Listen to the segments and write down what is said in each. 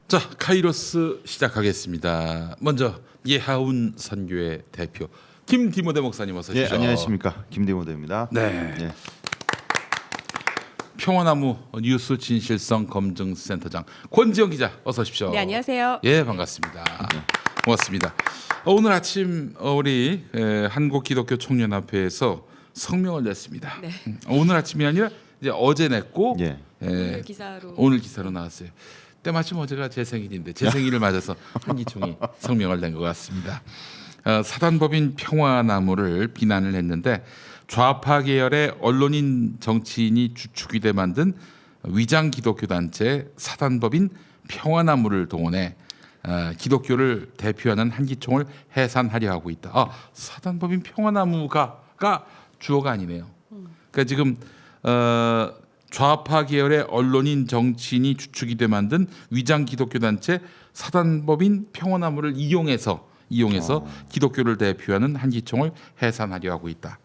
자, 카이로스 시작하겠습니다. 먼저 예하운 선교회 대표 김디모데 목사님 어서 오십시오. 예, 안녕하십니까, 김디모데입니다. 네. 예. 평화나무 뉴스 진실성 검증센터장 권지영 기자 어서 오십시오. 네, 안녕하세요. 예, 반갑습니다. 고맙습니다. 오늘 아침 우리 한국기독교 총연합회에서 성명을 냈습니다. 네. 오늘 아침이 아니라 이제 어제 냈고 예. 오늘 기사로 나왔어요. 때마침 어제가 제 생일인데 제 생일을 맞아서 한기총이 성명을 낸 것 같습니다. 사단법인 평화나무를 비난을 했는데 좌파 계열의 언론인 정치인이 주축이 돼 만든 위장 기독교 단체 사단법인 평화나무를 동원해 기독교를 대표하는 한기총을 해산하려 하고 있다. 사단법인 평화나무가 주어가 아니네요. 그러니까 지금 좌파 계열의 언론인 정치인이 주축이 돼 만든 위장 기독교 단체 사단법인 평화나무를 이용해서 기독교를 대표하는 한기총을 해산하려 하고 있다.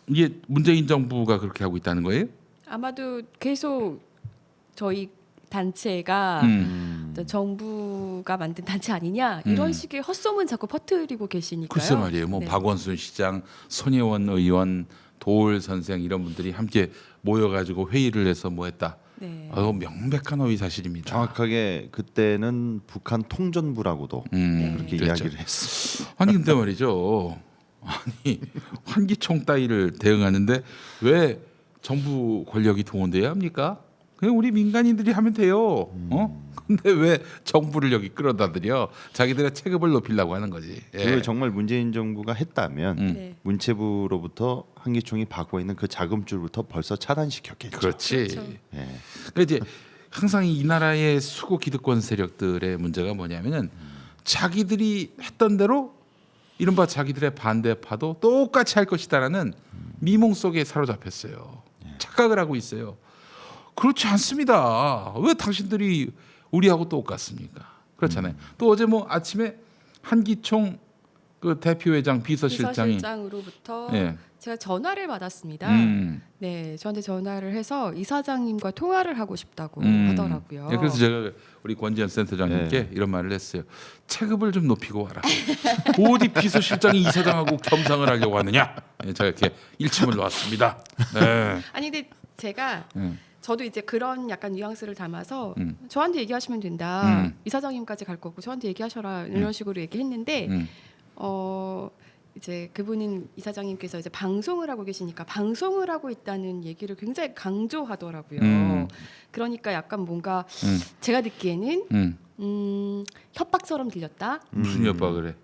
이게 문재인 정부가 그렇게 하고 있다는 거예요? 아마도 계속 저희 단체가 정부가 만든 단체 아니냐 이런 식의 헛소문 자꾸 퍼뜨리고 계시니까요. 글쎄 말이에요. 뭐 네. 박원순 시장, 손혜원 의원, 도올 선생 이런 분들이 함께 모여가지고 회의를 해서 뭐 했다. 네. 명백한 허위 사실입니다. 정확하게 그때는 북한 통전부라고도 그렇게 그렇죠. 이야기를 했어요. 아니 근데 말이죠. 아니 한기총 따위를 대응하는데 왜 정부 권력이 동원돼야 합니까? 그냥 우리 민간인들이 하면 돼요. 근데 왜 정부를 여기 끌어다들여? 자기들의 체급을 높이려고 하는 거지. 예. 그걸 정말 문재인 정부가 했다면 네. 문체부로부터 한기총이 받고 있는 그 자금줄부터 벌써 차단시켰겠죠. 그렇지. 그렇죠. 예. 그러니까 이제 항상 이 나라의 수구 기득권 세력들의 문제가 뭐냐면은 자기들이 했던 대로 이른바 자기들의 반대파도 똑같이 할 것이다라는 미몽 속에 사로잡혔어요. 착각을 하고 있어요. 그렇지 않습니다. 왜 당신들이 우리하고 똑같습니까? 그렇잖아요. 또 어제 뭐 아침에 한기총 그 대표회장 비서실장이 비서실장으로부터 예. 제가 전화를 받았습니다. 음. 네, 저한테 전화를 해서 이사장님과 통화를 하고 싶다고 하더라고요. 예, 그래서 제가 우리 권지현 센터장님께 이런 말을 했어요. 체급을 좀 높이고 와라. 어디 비서실장이 이사장하고 겸상을 하려고 하느냐? 예, 제가 이렇게 일침을 놓았습니다. 네. 아니 근데 제가 저도 이제 그런 약간 뉘앙스를 담아서 저한테 얘기하시면 된다. 이사장님까지 갈 거고 저한테 얘기하셔라 이런 식으로 얘기했는데 이제 그분은 이사장님께서 이제 방송을 하고 계시니까 방송을 하고 있다는 얘기를 굉장히 강조하더라고요. 그러니까 약간 뭔가 제가 듣기에는 협박처럼 들렸다. 무슨 협박을 해?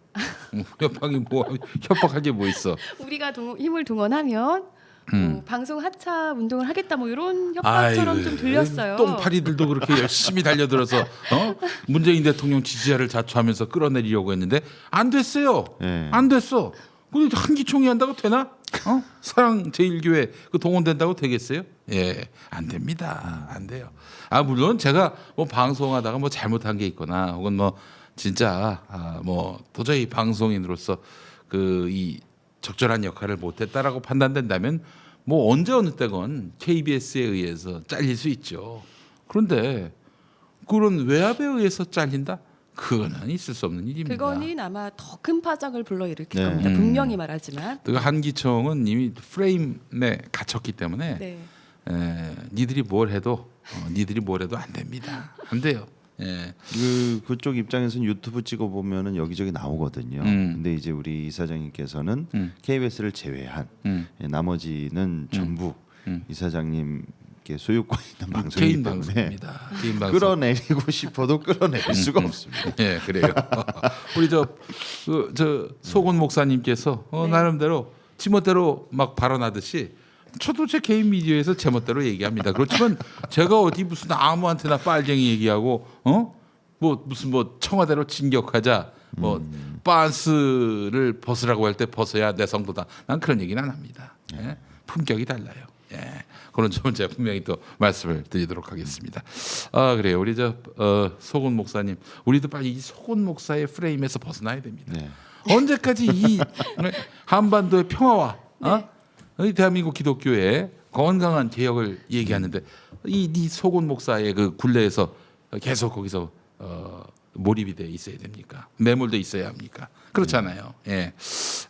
협박이 뭐 협박할 게 뭐 있어? 우리가 힘을 동원하면 뭐 방송 하차 운동을 하겠다 뭐 이런 협박처럼 좀 들렸어요. 똥파리들도 그렇게 열심히 달려들어서 문재인 대통령 지지자를 자초하면서 끌어내리려고 했는데 안 됐어요. 예. 안 됐어. 근데 한기총이 한다고 되나? 사랑제일교회 그 동원된다고 되겠어요? 예, 안 됩니다. 안 돼요. 물론 제가 뭐 방송하다가 뭐 잘못한 게 있거나 혹은 뭐 진짜 뭐 도저히 방송인으로서 그 이 적절한 역할을 못했다라고 판단된다면 뭐 언제 어느 때건 KBS에 의해서 잘릴 수 있죠. 그런데 그런 외압에 의해서 잘린다? 그거는 있을 수 없는 일입니다. 그거는 아마 더 큰 파장을 불러일으킬 네. 겁니다. 분명히 말하지만. 그 한기총은 이미 프레임에 갇혔기 때문에 네. 니들이 뭘 해도 안 됩니다. 안 돼요. 예. 그쪽 입장에서는 유튜브 찍어 보면은 여기저기 나오거든요. 근데 이제 우리 이사장님께서는 KBS를 제외한 나머지는 전부 이사장님께 소유권 있는 방송이기 개인 때문에 방송입니다. 개인 방송. 끌어내리고 싶어도 끌어내릴 수가 없습니다. 예, 그래요. 우리 저 소곤 목사님께서 네. 나름대로 지멋대로 막 발언하듯이 저도 제 개인 미디어에서 제멋대로 얘기합니다. 그렇지만 제가 어디 무슨 아무한테나 빨갱이 얘기하고 뭐 무슨 뭐 청와대로 진격하자 뭐 빤스를 벗으라고 할 때 벗어야 내 성도다. 난 그런 얘기는 안 합니다. 예? 품격이 달라요. 예. 그런 점은 제가 분명히 또 말씀을 드리도록 하겠습니다. 그래요. 우리 소곤 목사님, 우리도 빨리 이 소곤 목사의 프레임에서 벗어나야 됩니다. 네. 언제까지 이 한반도의 평화와 이 대한민국 기독교의 건강한 개혁을 얘기하는데 이 소곤 목사의 그 굴레에서 계속 거기서 몰입이 돼 있어야 됩니까? 매몰돼 있어야 합니까? 그렇잖아요. 예,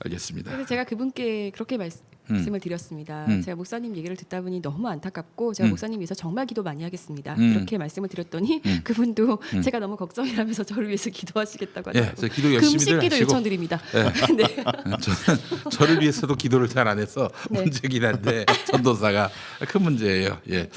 알겠습니다. 그래서 제가 그분께 그렇게 말씀을 드렸습니다. 제가 목사님 얘기를 듣다 보니 너무 안타깝고 제가 목사님 위해서 정말 기도 많이 하겠습니다. 이렇게 말씀을 드렸더니 그분도 제가 너무 걱정이라면서 저를 위해서 기도하시겠다고 예, 하더라고요. 저 기도 열심히들 금식 기도 하시고. 요청드립니다. 예. 네. 저는 저를 위해서도 기도를 잘 안 해서 네. 문제긴 한데 전도사가 큰 문제예요. 예.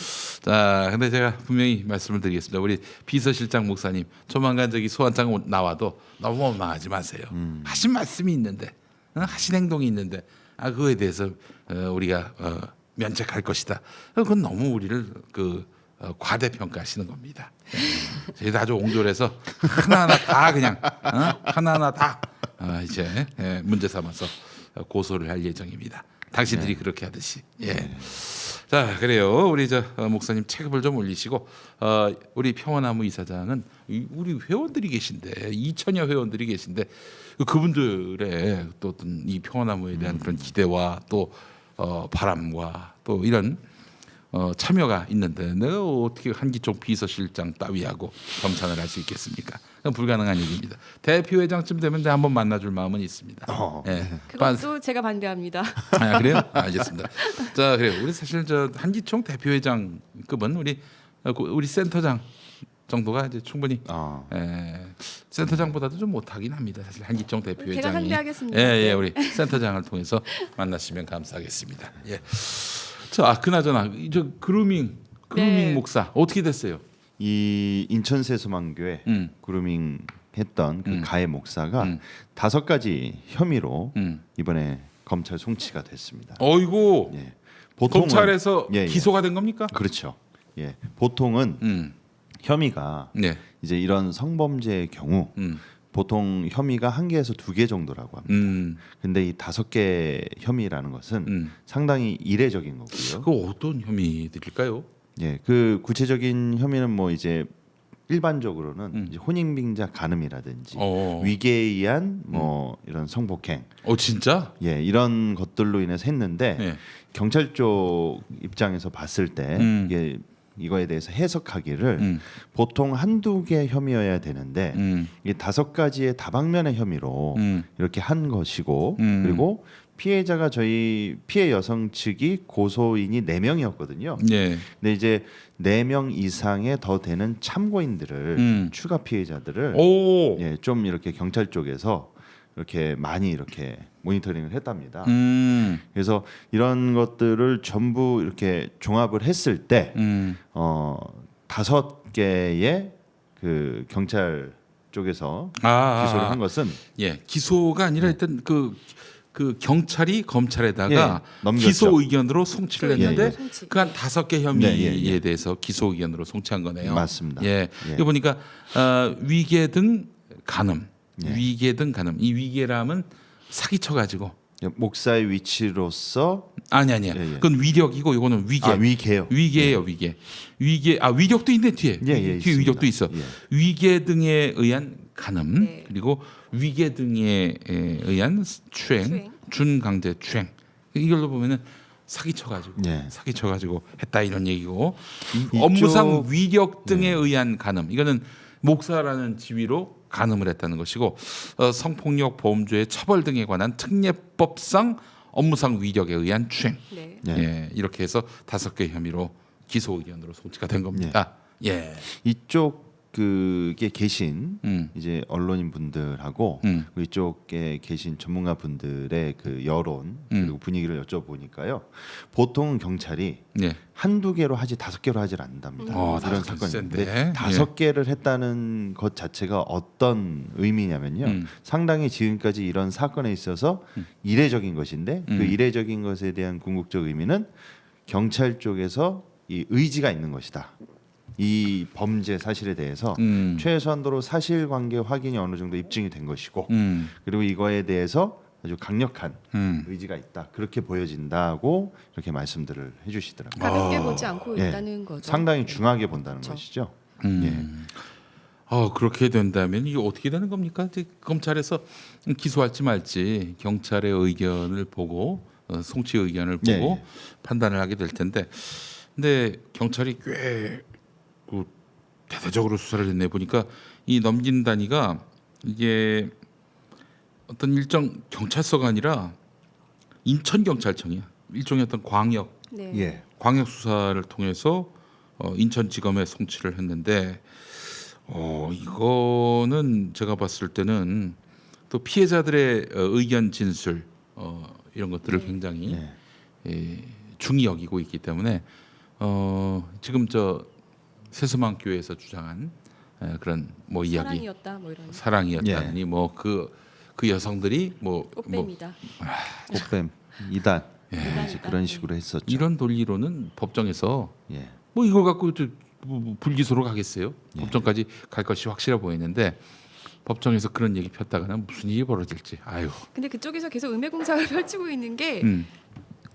자, 근데 제가 분명히 말씀을 드리겠습니다. 우리 비서실장 목사님 조만간 저기 소환장 나와도 너무 원망하지 마세요. 하신 말씀이 있는데, 하신 행동이 있는데, 그거에 대해서 우리가 면책할 것이다. 그건 너무 우리를 과대평가하시는 겁니다. 예. 저희도 아주 옹졸해서 하나하나 다 그냥 하나하나 다 이제 문제 삼아서 고소를 할 예정입니다. 당신들이 그렇게 하듯이. 예. 자, 그래요. 우리 목사님 체급을 좀 올리시고 우리 평화나무 이사장은 우리 회원들이 계신데 2천여 회원들이 계신데 그분들의 또 어떤 이 평화나무에 대한 그런 기대와 또 바람과 또 이런 참여가 있는데 내가 어떻게 한기총 비서실장 따위하고 겸상을 할 수 있겠습니까? 그건 불가능한 얘기입니다. 대표회장쯤 되면 내가 한번 만나줄 마음은 있습니다. 예. 그것도 제가 반대합니다. 그래요? 알겠습니다. 자, 그래요. 우리 사실 한기총 대표회장급은 우리 센터장 정도가 이제 충분히 센터장보다도 좀 못하긴 합니다. 사실 한기총 대표회장이. 제가 상대하겠습니다. 예, 우리 센터장을 통해서 만나시면 감사하겠습니다. 예. 자, 그나저나 저 그루밍 네. 목사 어떻게 됐어요? 이 인천 세수만교회 그루밍 했던 그 가해 목사가 5가지 혐의로 이번에 검찰 송치가 됐습니다. 어이고. 예. 검찰에서 예. 기소가 된 겁니까? 그렇죠. 예. 보통은 혐의가 네. 이제 이런 성범죄의 경우 보통 혐의가 1개에서 2개 정도라고 합니다. 근데 이 5개 혐의라는 것은 상당히 이례적인 거고요. 그 어떤 혐의들일까요? 예, 그 구체적인 혐의는 뭐 이제 일반적으로는 이제 혼인빙자 간음이라든지 위계에 의한 뭐 이런 성폭행, 진짜? 예, 이런 것들로 인해서 했는데 네. 경찰 쪽 입장에서 봤을 때 이게 이거에 대해서 해석하기를 보통 1-2개 혐의여야 되는데 이게 5가지의 다방면의 혐의로 이렇게 한 것이고 그리고 피해자가 저희 피해 여성 측이 고소인이 4명이었거든요. 네. 근데 이제 4명 이상의 더 되는 참고인들을 추가 피해자들을 예, 좀 이렇게 경찰 쪽에서 이렇게 많이 이렇게 모니터링을 했답니다. 그래서 이런 것들을 전부 이렇게 종합을 했을 때 5개의 그 경찰 쪽에서 기소를 한 것은 기소가 아니라 일단 그 경찰이 검찰에다가 예, 넘겼죠. 기소 의견으로 송치를 했는데 송치. 그 한 5개 혐의에 네, 대해서 기소 의견으로 송치한 거네요. 맞습니다. 예. 예. 이거 보니까 위계 등 간음, 예. 위계 등 간음. 이 위계라면 사기쳐 가지고 목사의 위치로서 아니야. 예. 그건 위력이고 이거는 위계. 위계요. 위계예요, 위계. 위력도 있네 뒤에. 예, 뒤에 위력도 있어. 예. 위계 등에 의한 간음 네. 그리고 위계 등에 의한 추행, 준강제 추행. 이걸로 보면은 사기쳐가지고 했다 이런 얘기고 업무상 위력 등에 의한 간음. 이거는 목사라는 지위로 간음을 했다는 것이고 성폭력 보험조의 처벌 등에 관한 특례법상 업무상 위력에 의한 추행. 네. 예, 이렇게 해서 5개 혐의로 기소 의견으로 송치가 된 겁니다. 예. 이쪽 그게 계신 이제 언론인 분들하고 그리고 이쪽에 계신 전문가 분들의 그 여론 그리고 분위기를 여쭤보니까요. 보통 경찰이 1-2개로 하지 5개로 하질 않는답니다. 이런 사건인데 5개를 했다는 것 자체가 어떤 의미냐면요. 상당히 지금까지 이런 사건에 있어서 이례적인 것인데 그 이례적인 것에 대한 궁극적 의미는 경찰 쪽에서 이 의지가 있는 것이다. 이 범죄 사실에 대해서 최소한도로 사실관계 확인이 어느 정도 입증이 된 것이고 그리고 이거에 대해서 아주 강력한 의지가 있다. 그렇게 보여진다고 이렇게 말씀들을 해주시더라고요. 가볍게 보지 않고 있다는 거죠. 상당히 중하게 본다는 것이죠. 예. 그렇게 된다면 이게 어떻게 되는 겁니까? 이제 검찰에서 기소할지 말지 경찰의 의견을 보고 송치 의견을 보고 판단을 하게 될 텐데, 근데 경찰이 꽤 대대적으로 수사를 했네 보니까 이 넘긴 단위가 이게 어떤 일정 경찰서가 아니라 인천 경찰청이야. 일종의 어떤 광역 네. 예. 광역 수사를 통해서 인천지검에 송치를 했는데 이거는 제가 봤을 때는 또 피해자들의 의견 진술 이런 것들을 네. 굉장히 예. 중히 여기고 있기 때문에 지금 저 세수망 교회에서 주장한 그런 뭐 이야기 사랑이었다 뭐 이런 사랑이었다니 뭐 그 여성들이 뭐 꽃뱀이다. 꽃뱀 이단 이단, 이제 이단. 그런 식으로 했었죠. 이런 논리로는 법정에서 예. 뭐 이걸 갖고 뭐 불기소로 가겠어요? 예. 법정까지 갈 것이 확실해 보이는데 법정에서 그런 얘기 폈다가는 무슨 일이 벌어질지. 아유. 근데 그쪽에서 계속 음해공사를 펼치고 있는 게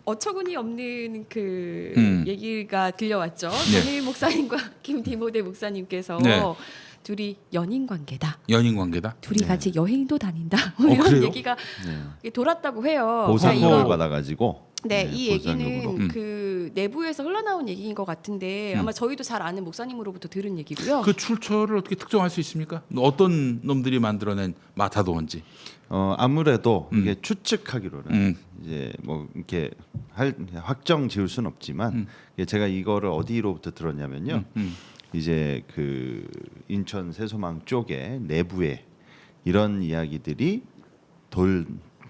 어처구니 없는 그 얘기가 들려왔죠. 네. 전혜일 목사님과 김디모데 목사님께서 네. 둘이 연인 관계다. 연인 관계다. 둘이 같이 여행도 다닌다. 뭐 이런 그래요? 얘기가 돌았다고 해요. 보상금을 그러니까 받아가지고 네, 이 보상금으로. 얘기는 그 내부에서 흘러나온 얘기인 것 같은데 아마 저희도 잘 아는 목사님으로부터 들은 얘기고요. 그 출처를 어떻게 특정할 수 있습니까? 어떤 놈들이 만들어낸 마타도인지. 아무래도 이게 추측하기로는 음. 이제 뭐 이렇게 확정 지을 수는 없지만 이게 제가 이거를 어디로부터 들었냐면요. 이제 그 인천 세소망 쪽에 내부에 이런 이야기들이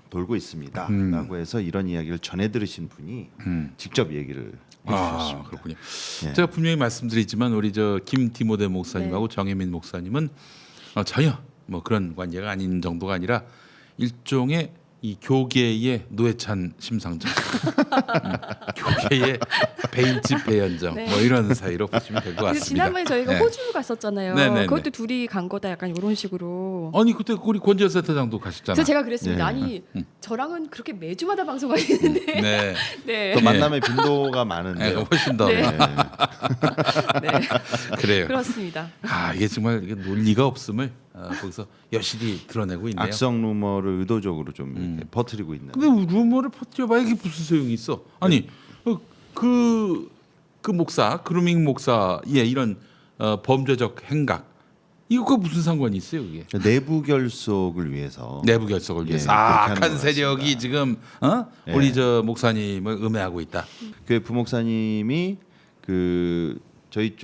돌고 있습니다라고 해서 이런 이야기를 전해 들으신 분이 직접 얘기를 해주셨습니다. 그렇군요. 예. 제가 분명히 말씀드리지만 우리 저 김디모데 목사님하고 정혜민 목사님은 전혀 뭐 그런 관계가 아닌 정도가 아니라 일종의 이 교계의 노회찬 심상정, 교계의 베인집 배현정 네. 뭐 이런 사이로 보시면 될 것 그래서 같습니다. 지난번에 저희가 네. 호주 갔었잖아요. 네네네. 그것도 둘이 간 거다 약간 이런 식으로. 아니 그때 우리 권지현 센터장도 가셨잖아. 그래서 제가 그랬습니다. 네. 아니 저랑은 그렇게 매주마다 방송하시는데. 네, 네. 또 예. 만남의 빈도가 네, 많은데요. 훨씬 더 네. 네. 네. 그래요. 그렇습니다. 이게 정말 이게 논리가 없음을 거기서 여실히 드러내고 있네요. 악성 루머를 의도적으로 좀 이렇게 퍼뜨리고 있는. 근데 루머를 퍼뜨려봐야 이게 무슨 소용이 있어? 아니 그 목사 그루밍 목사의 이런 범죄적 행각 이거가 무슨 상관이 있어요? 이게 내부 결속을 위해서 내부 결석을 예, 위해서 그렇게 하는 악한 것 세력이 같습니다. 지금 예. 우리 저 목사님을 음해하고 있다. 그 부목사님이 그 저희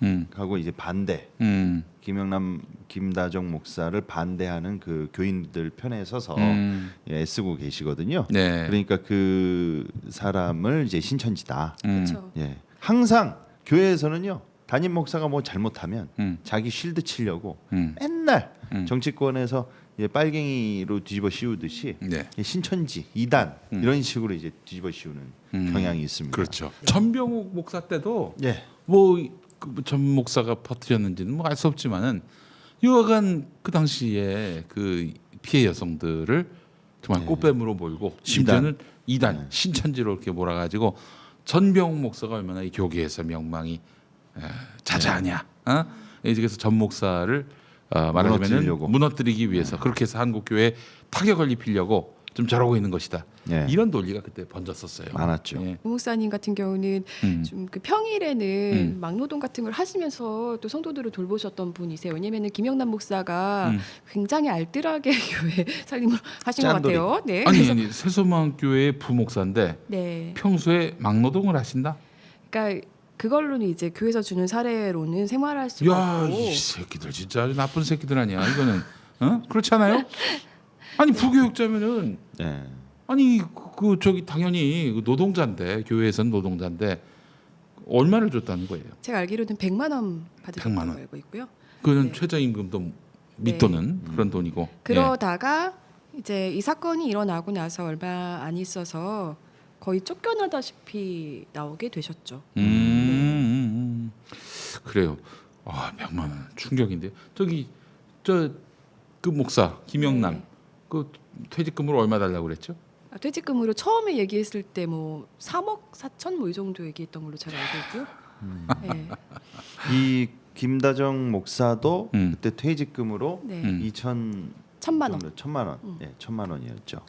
음. 쪽하고 이제 반대 음. 김영남 김다정 목사를 반대하는 그 교인들 편에 서서 예, 애쓰고 계시거든요. 네. 그러니까 그 사람을 이제 신천지다. 그렇죠. 예. 항상 교회에서는요. 담임 목사가 뭐 잘못하면 음. 자기 쉴드 치려고 음. 맨날 정치권에서 예, 빨갱이로 뒤집어 씌우듯이 네. 예, 신천지 이단 이런 식으로 이제 뒤집어 씌우는 경향이 있습니다. 그렇죠. 전병욱 목사 때도 예. 전 목사가 퍼뜨렸는지는 뭐 알 수 없지만은 여하간 그 당시에 그 피해 여성들을 정말 꽃뱀으로 몰고 심지어는 이단 신천지로 이렇게 몰아가지고 전병욱 목사가 얼마나 이 교계에서 명망이 자자하냐. 그래서 전 목사를 말하자면은 무너뜨리려고. 무너뜨리기 위해서 그렇게 해서 한국 교회에 타격을 입히려고 좀 저러고 있는 것이다. 예. 이런 논리가 그때 번졌었어요. 많았죠. 예. 오 목사님 같은 경우는 좀 그 평일에는 막노동 같은 걸 하시면서 또 성도들을 돌보셨던 분이세요. 왜냐면은 김영남 목사가 굉장히 알뜰하게 교회 살림을 하신 짠돌이. 것 같아요. 네. 아니 세소망 교회 부목사인데 네. 평소에 막노동을 하신다? 그러니까 그걸로는 이제 교회에서 주는 사례로는 생활할 수가 야, 없고. 이 새끼들 진짜 아주 나쁜 새끼들 아니야. 이거는 그렇지 않아요? 아니 부교육자면은 예. 아니 그 저기 당연히 그 노동자인데 교회에서는 노동자인데 얼마를 줬다는 거예요? 제가 알기로는 100만 원 100만 받으셨다고 원. 알고 있고요. 그는 네. 최저임금도 밑도는 그런 돈이고. 그러다가 이제 이 사건이 일어나고 나서 얼마 안 있어서 거의 쫓겨나다시피 나오게 되셨죠. 그래요. 100만 원 충격인데 저기 그 목사 김영남 네. 그 퇴직금으로 얼마 달라고 그랬죠? 퇴직금으로 처음에 얘기했을 때 뭐 3억 4천 뭐 이 정도 얘기했던 걸로 잘 알고 있고요. 네. 이 김다정 목사도 음. 그때 퇴직금으로 네. 2천 1,000만 원. 1,000만 원. 예, 1,000만 원이었죠.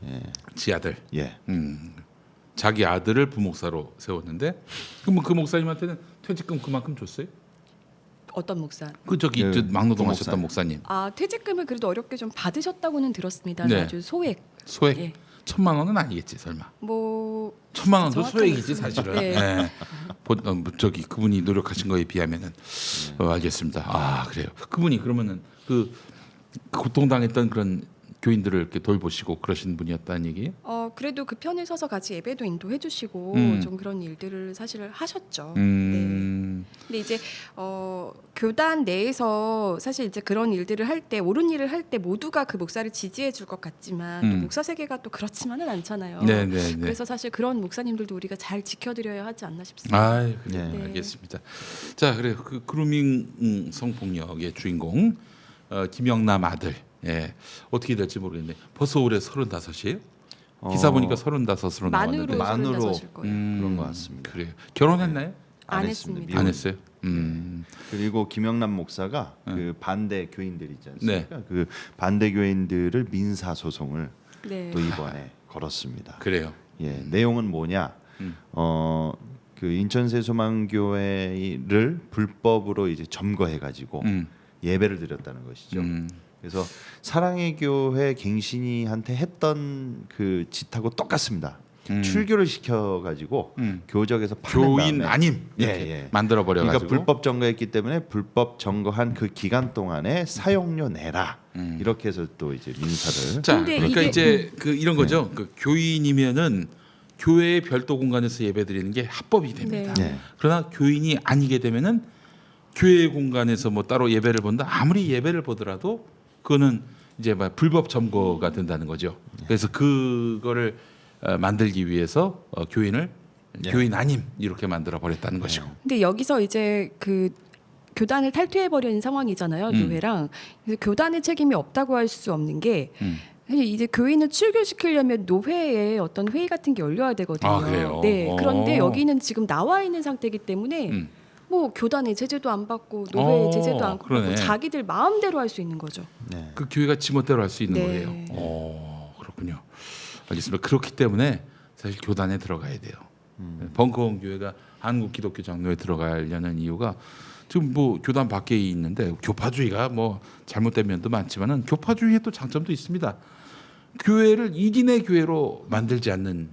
네. 예. 지 아들. 예. 자기 아들을 부목사로 세웠는데 그럼 그 목사님한테는 퇴직금 그만큼 줬어요? 어떤 목사? 그 저기 네, 저 막노동 그 하셨던 목사님. 아 퇴직금을 그래도 어렵게 좀 받으셨다고는 들었습니다. 네. 아주 소액. 소액 예. 1,000만 원은 아니겠지 설마. 뭐 1,000만 원도 정확한 소액이지 말씀은- 사실은. 네. 예. 저기 그분이 노력하신 거에 비하면은 알겠습니다. 아 그래요. 그분이 그러면은 그 고통당했던 그런 교인들을 이렇게 돌보시고 그러신 분이었다는 얘기. 그래도 그 편에 서서 같이 예배도 인도해주시고 좀 그런 일들을 사실 하셨죠. 네. 근데 이제 교단 내에서 사실 이제 그런 일들을 할 때 옳은 일을 할 때 모두가 그 목사를 지지해줄 것 같지만 또 목사 세계가 또 그렇지만은 않잖아요. 네네네. 그래서 사실 그런 목사님들도 우리가 잘 지켜드려야 하지 않나 싶습니다. 아, 그래 네. 알겠습니다. 자, 그래 그 그루밍 성폭력의 주인공 김영남 아들. 예, 어떻게 될지 모르겠네. 벌써 올해 35이에요? 기사 보니까 35으로 나왔는데. 만으로 만으로 35일 거예요. 그런 것 같습니다. 그래요. 결혼했나요? 안 했습니다. 했습니다. 안 했어요. 그리고 김영남 목사가 그 반대 교인들 있지 않습니까? 그 반대 교인들을 민사 소송을 네. 또 이번에 걸었습니다. 그래요. 예, 내용은 뭐냐? 그 인천세소망교회를 불법으로 이제 점거해가지고 예배를 드렸다는 것이죠. 그래서 사랑의 교회 갱신이한테 했던 그 짓하고 똑같습니다. 출교를 시켜가지고 교적에서 파낸 교인 다음에 아님 이렇게 예. 만들어 버려 그러니까 가지고. 불법 점거했기 때문에 불법 점거한 그 기간 동안에 사용료 내라 이렇게 해서 또 이제 민사를 자, 근데 그러니까 이게- 이제 그 이런 거죠. 그 교인이면은 교회의 별도 공간에서 예배드리는 게 합법이 됩니다. 네. 네. 그러나 교인이 아니게 되면은 교회 공간에서 뭐 따로 예배를 본다. 아무리 예배를 보더라도 그거는 이제 막 불법 점거가 된다는 거죠. 그래서 그거를 만들기 위해서 교인을 교인 아님 이렇게 만들어 버렸다는 것이고. 근데 여기서 이제 그 교단을 탈퇴해 버리는 상황이잖아요, 교회랑. 그래서 교단의 책임이 없다고 할 수 없는 게 사실 이제 교인을 출교시키려면 노회에 어떤 회의 같은 게 열려야 되거든요. 아, 그래요? 네. 그런데 어. 여기는 지금 나와 있는 상태이기 때문에 뭐 교단의 제재도 안 받고 노회의 제재도 안 그러네. 받고 자기들 마음대로 할 수 있는 거죠. 네. 그 교회가 지멋대로 할 수 있는 네. 거예요. 그렇군요. 알겠습니다. 그렇기 때문에 사실 교단에 들어가야 돼요. 벙커원 교회가 한국 기독교 장로에 들어가려는 이유가 지금 뭐 교단 밖에 있는데 교파주의가 뭐 잘못된 면도 많지만은 교파주의의 또 장점도 있습니다. 교회를 이기의 교회로 만들지 않는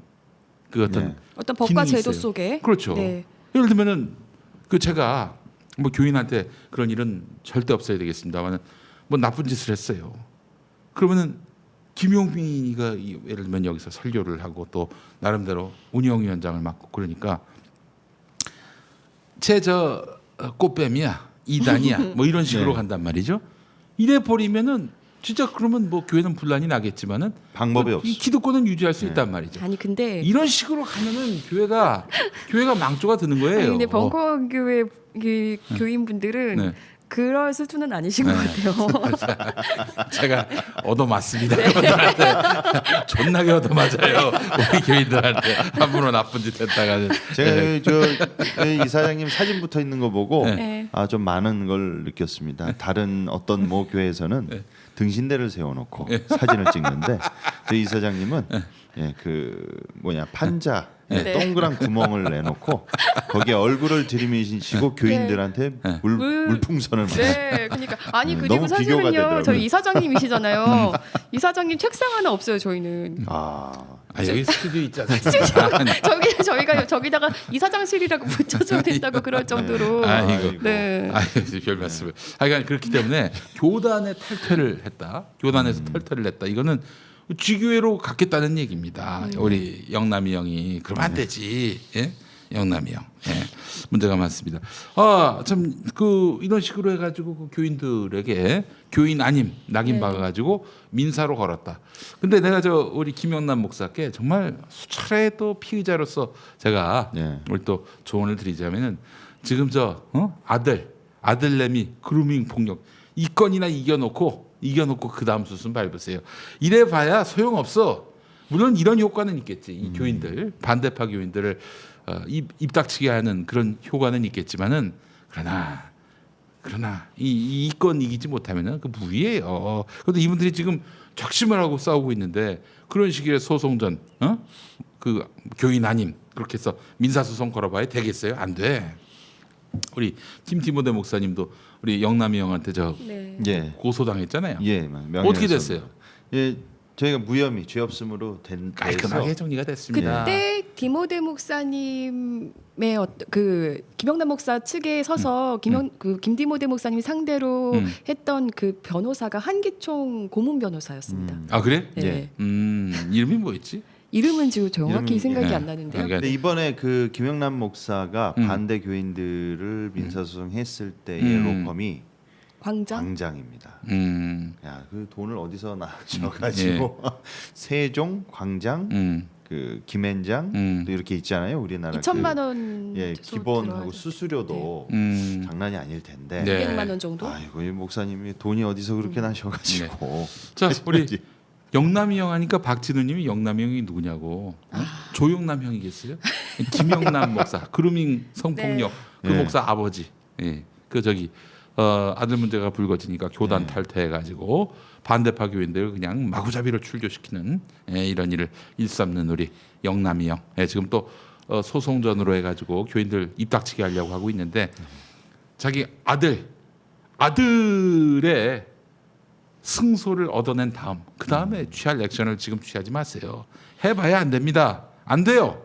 그 어떤 네. 어떤 법과 기능이 제도 있어요. 속에 그렇죠. 네. 예를 들면은 그 제가 뭐 교인한테 그런 일은 절대 없어야 되겠습니다만은 뭐 나쁜 짓을 했어요. 그러면은 김용민이가 예를 들면 여기서 설교를 하고 또 나름대로 운영위원장을 맡고 그러니까 제 저 꽃뱀이야 이단이야 뭐 이런 식으로 네. 간단 말이죠. 이래 버리면은 진짜 그러면 뭐 교회는 분란이 나겠지만은 방법이 이 없어. 기득권은 유지할 수 있단 말이죠. 아니 근데 이런 식으로 가면은 교회가 망조가 드는 거예요. 아니, 근데 벙커 교회 그 교인분들은 네. 그럴 수준은 아니신 네. 것 같아요. 제가 얻어맞습니다. 네. 그분들한테 존나게 얻어맞아요. 우리 교인들한테 함부로 나쁜 짓 했다가는. 제가 네. 저 이사장님 사진 붙어 있는 거 보고 네. 좀 많은 걸 느꼈습니다. 다른 어떤 모 교회에서는 네. 등신대를 세워놓고 사진을 찍는데 저희 이사장님은 그 뭐냐 판자 네. 동그란 구멍을 내놓고 거기에 얼굴을 들이미시고 교인들한테 물풍선을 네, 그러니까 아니 네, 그리고 너무 비교가 사실은요 되더라고요. 저희 이사장님이시잖아요. 이사장님 책상 하나 없어요 저희는. 여기 스튜디오 있잖아요. 저희가 저기다가 이사장실이라고 붙여줘야 된다고 그럴 정도로. 아이고. 네. 별 말씀을. 그러니까 그렇기 때문에 교단의 탈퇴를 했다. 교단에서 탈퇴를 했다. 이거는 지교회로 갖겠다는 얘기입니다. 우리 영남이 형이 그러면 안 되지. 예? 영남이 형. 예. 문제가 많습니다. 참 그 이런 식으로 해가지고 그 교인들에게 교인 아님 낙인 네. 박아가지고 민사로 걸었다. 근데 내가 저 우리 김영남 목사께 정말 수차례 또 피의자로서 제가 네. 오늘 또 조언을 드리자면은 지금 저 아들내미 그루밍 폭력 이 건이나 이겨놓고 그 다음 수순 밟으세요. 이래봐야 소용없어. 물론 이런 효과는 있겠지. 이 교인들 반대파 교인들을 입 닥치게 하는 그런 효과는 있겠지만은 그러나 이 건 이기지 못하면은 그 무리예요. 그런데 이분들이 지금 작심을 하고 싸우고 있는데 그런 식의 소송전, 그 교인 아님 그렇게 해서 민사소송 걸어봐야 되겠어요? 안 돼. 우리 김티모데 목사님도 우리 영남이 형한테 저 네. 예, 고소당했잖아요. 예, 어떻게 됐어요? 예, 저희가 무혐의, 죄 없음으로 깔끔하게 정리가 됐습니다. 그때 디모데 목사님의 그 김영남 목사 측에 서서 그 김디모데 목사님 상대로 했던 그 변호사가 한기총 고문 변호사였습니다. 아 그래? 네. 예. 이름이 뭐였지? 이름은 지금 정확히 이름이- 생각이 예. 안 나는데요. 그러니까 근데 이번에 그 김영남 목사가 반대 교인들을 민사소송했을 때의 로펌이 광장입니다. 야, 그 돈을 어디서 나셔가지고 세종, 광장, 그 김앤장 또 이렇게 있잖아요. 우리나라 2천만 원 예, 최소 기본하고 들어가죠. 수수료도 장난이 아닐 텐데. 네. 200만 원 정도? 아이고 이 목사님이 돈이 어디서 그렇게 나셔가지고. 자 우리 영남이 형 하니까 박진우님이 영남이 형이 누구냐고. 조영남 형이겠어요? 김영남 목사 그루밍 성폭력 그 네. 목사 아버지. 예. 그 저기 아들 문제가 불거지니까 교단 탈퇴해가지고 반대파 교인들을 그냥 마구잡이로 출교시키는 이런 일을 일삼는 우리 영남이 형. 지금 또 소송전으로 해가지고 교인들 입닥치게 하려고 하고 있는데 자기 아들의 승소를 얻어낸 다음 그 다음에 취할 액션을 지금 취하지 마세요. 해봐야 안 됩니다. 안 돼요.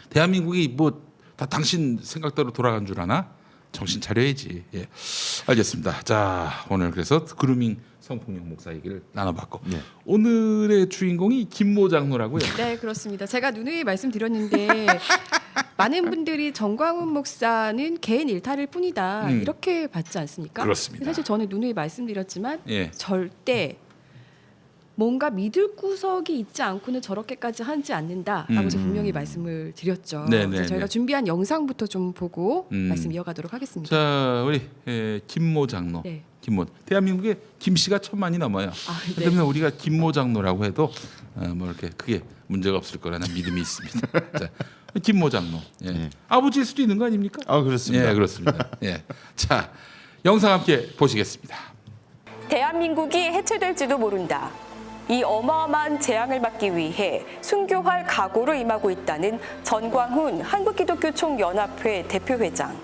대한민국이 뭐 다 당신 생각대로 돌아간 줄 아나? 정신 차려야지. 예. 알겠습니다. 자 오늘 그래서 그루밍 성폭력 목사 얘기를 나눠봤고 네. 오늘의 주인공이 김모 장로라고요. 네, 그렇습니다. 제가 누누이 말씀드렸는데 많은 분들이 정광훈 목사는 개인 일탈일 뿐이다 이렇게 받지 않습니까? 그렇습니다. 사실 저는 누누이 말씀드렸지만 예. 절대 뭔가 믿을 구석이 있지 않고는 저렇게까지 하지 않는다라고 제가 분명히 말씀을 드렸죠. 네, 그래서 네, 저희가 네. 준비한 영상부터 좀 보고 말씀 이어가도록 하겠습니다. 자 우리 김모 장로. 네. 김모 대한민국에 김 씨가 1000만이 넘어요. 네. 그러면 우리가 김모 장로라고 해도 뭐 이렇게 크게 문제가 없을 거라는 믿음이 있습니다. 자, 김모 장로. 예. 네. 아버지일 수도 있는 거 아닙니까? 아 그렇습니다. 예, 그렇습니다. 예. 자, 영상 함께 보시겠습니다. 대한민국이 해체될지도 모른다. 이 어마어마한 재앙을 막기 위해 순교할 각오로 임하고 있다는 전광훈 한국기독교총연합회 대표회장.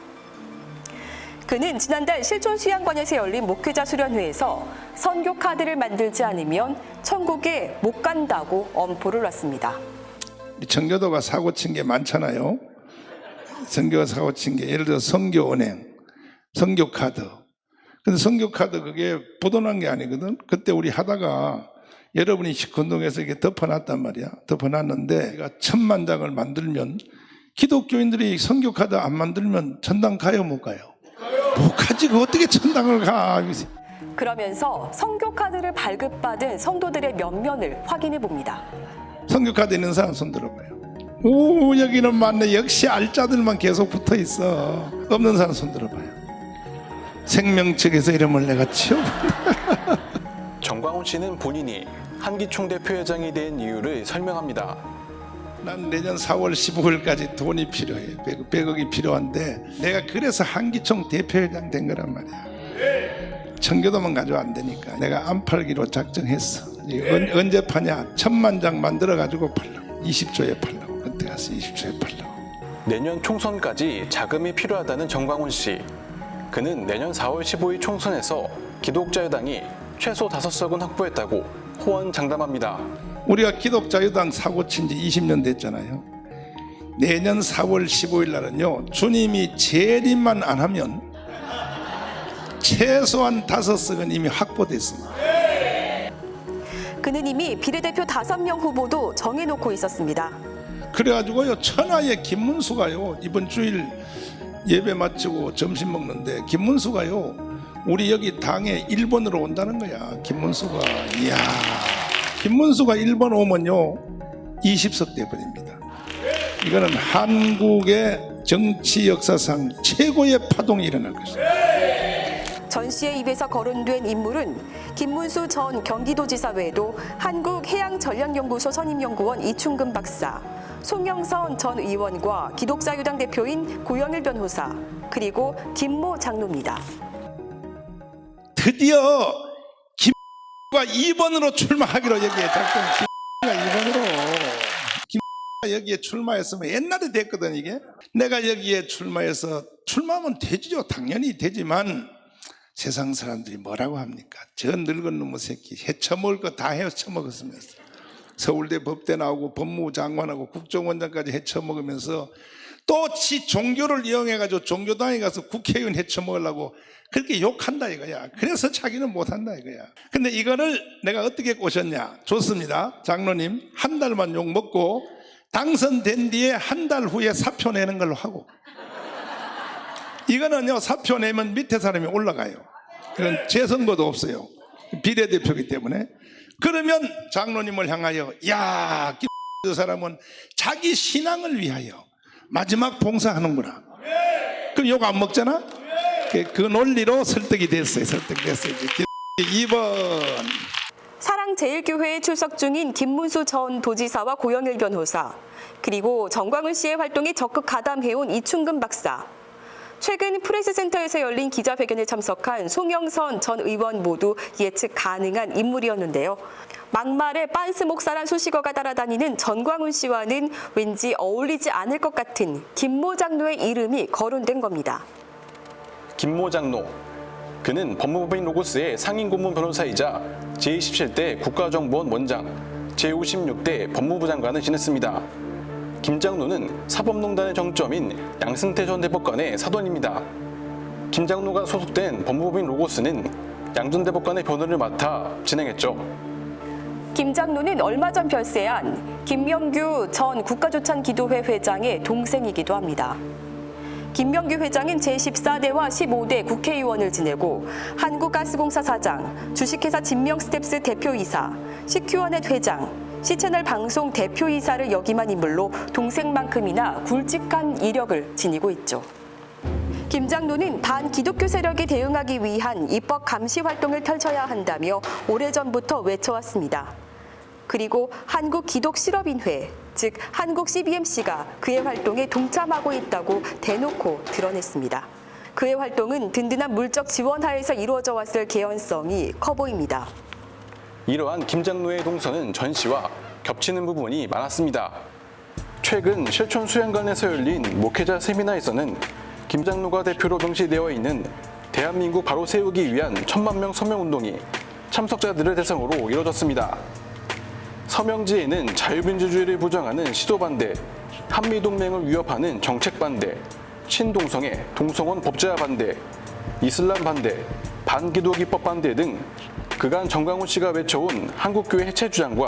그는 지난달 실촌수양관에서 열린 목회자 수련회에서 선교 카드를 만들지 않으면 천국에 못 간다고 엄포를 놨습니다. 청교도가 사고 친 게 많잖아요. 선교가 사고 친 게 예를 들어 선교은행, 선교카드. 근데 선교카드 그게 부도난 게 아니거든. 그때 우리 하다가 여러분이 식권동에서 이게 덮어놨단 말이야. 덮어놨는데 내가 1000만 장을 만들면 기독교인들이 선교카드 안 만들면 천당 가요 못 가요? 못 가지. 그 어떻게 천당을 가? 그러면서 선교 카드를 발급받은 성도들의 면면을 확인해 봅니다. 선교카드 있는 사람 손 들어봐요. 오 여기는 맞네. 역시 알짜들만 계속 붙어 있어. 없는 사람 손 들어봐요. 생명책에서 이름을 내가 치워본다. 정광훈 씨는 본인이 한기총 대표회장이 된 이유를 설명합니다. 난 내년 4월 15일까지 돈이 필요해. 100억이 필요한데 내가 그래서 한기총 대표회장 된 거란 말이야. 청교도만 가지고 안 되니까 내가 안 팔기로 작정했어. 언제 파냐? 1000만 장 만들어 가지고 팔라고. 20조에 팔라고. 그때 가서 20조에 팔라고. 내년 총선까지 자금이 필요하다는 정광훈 씨. 그는 내년 4월 15일 총선에서 기독자유당이 최소 5석은 확보했다고 호언장담합니다. 우리가 기독자유당 사고 친 지 20년 됐잖아요. 내년 4월 15일 날은요, 주님이 재림만 안 하면 최소한 5석은 이미 확보됐습니다. 그는 이미 비례대표 5명 후보도 정해놓고 있었습니다. 그래가지고요, 천하의 김문수가요, 이번 주일 예배 마치고 점심 먹는데 김문수가요, 우리 여기 당에 1번으로 온다는 거야. 김문수가. 이야, 김문수가 1번 오면요 20석 돼버립니다. 이거는 한국의 정치 역사상 최고의 파동이 일어날 것입니다. 전 씨의 입에서 거론된 인물은 김문수 전 경기도지사 외에도 한국해양전략연구소 선임연구원 이충근 박사, 송영선 전 의원과 기독자유당 대표인 고영일 변호사, 그리고 김모 장로입니다. 드디어 김가 2번으로 출마하기로 여기에 작동. 김가 2번으로 김가 여기에 출마했으면 옛날에 됐거든. 이게 내가 여기에 출마해서 출마하면 되지요. 당연히 되지만 세상 사람들이 뭐라고 합니까? 저 늙은 놈의 새끼 해쳐먹을 거 다 해쳐먹었으면서 서울대 법대 나오고 법무부 장관하고 국정원장까지 해쳐먹으면서 또 지 종교를 이용해가지고 종교당에 가서 국회의원 해쳐먹으려고 그렇게 욕한다 이거야. 그래서 자기는 못한다 이거야. 근데 이거를 내가 어떻게 꼬셨냐? 좋습니다. 장로님 한 달만 욕 먹고 당선된 뒤에 한 달 후에 사표 내는 걸로 하고, 이거는요 사표 내면 밑에 사람이 올라가요. 그건 재선거도 없어요. 비례대표이기 때문에. 그러면 장로님을 향하여 야, 저 사람은 자기 신앙을 위하여 마지막 봉사하는구나. 그럼 욕 안 먹잖아. 그 논리로 설득이 됐어요. 설득됐어요. 2번. 사랑제일교회에 출석 중인 김문수 전 도지사와 고영일 변호사, 그리고 정광훈 씨의 활동에 적극 가담해온 이충금 박사, 최근 프레스센터에서 열린 기자회견에 참석한 송영선 전 의원 모두 예측 가능한 인물이었는데요. 막말에 빤스 목사란 수식어가 따라다니는 전광훈 씨와는 왠지 어울리지 않을 것 같은 김모 장로의 이름이 거론된 겁니다. 김모 장로. 그는 법무법인 로고스의 상임고문 변호사이자 제27대 국가정보원 원장, 제56대 법무부 장관을 지냈습니다. 김 장로는 사법농단의 정점인 양승태 전 대법관의 사돈입니다. 김 장로가 소속된 법무법인 로고스는 양 전 대법관의 변호를 맡아 진행했죠. 김 장로는 얼마 전 별세한 김명규 전 국가조찬기도회 회장의 동생이기도 합니다. 김명규 회장은 제14대와 15대 국회의원을 지내고 한국가스공사 사장, 주식회사 진명스텝스 대표이사, CQ원넷 회장, C채널 방송 대표이사를 역임한 인물로 동생만큼이나 굵직한 이력을 지니고 있죠. 김 장로는 반기독교 세력에 대응하기 위한 입법 감시 활동을 펼쳐야 한다며 오래전부터 외쳐왔습니다. 그리고 한국기독실업인회, 즉 한국 CBMC가 그의 활동에 동참하고 있다고 대놓고 드러냈습니다. 그의 활동은 든든한 물적 지원 하에서 이루어져 왔을 개연성이 커 보입니다. 이러한 김 장로의 동선은 전 씨와 겹치는 부분이 많았습니다. 최근 실촌 수양관에서 열린 목회자 세미나에서는 김 장로가 대표로 명시되어 있는 대한민국 바로 세우기 위한 1000만 서명운동이 참석자들을 대상으로 이뤄졌습니다. 서명지에는 자유민주주의를 부정하는 시도 반대, 한미동맹을 위협하는 정책 반대, 친동성애, 동성원 법제화 반대, 이슬람 반대, 반기독 입법 반대 등 그간 정광훈 씨가 외쳐온 한국교회 해체 주장과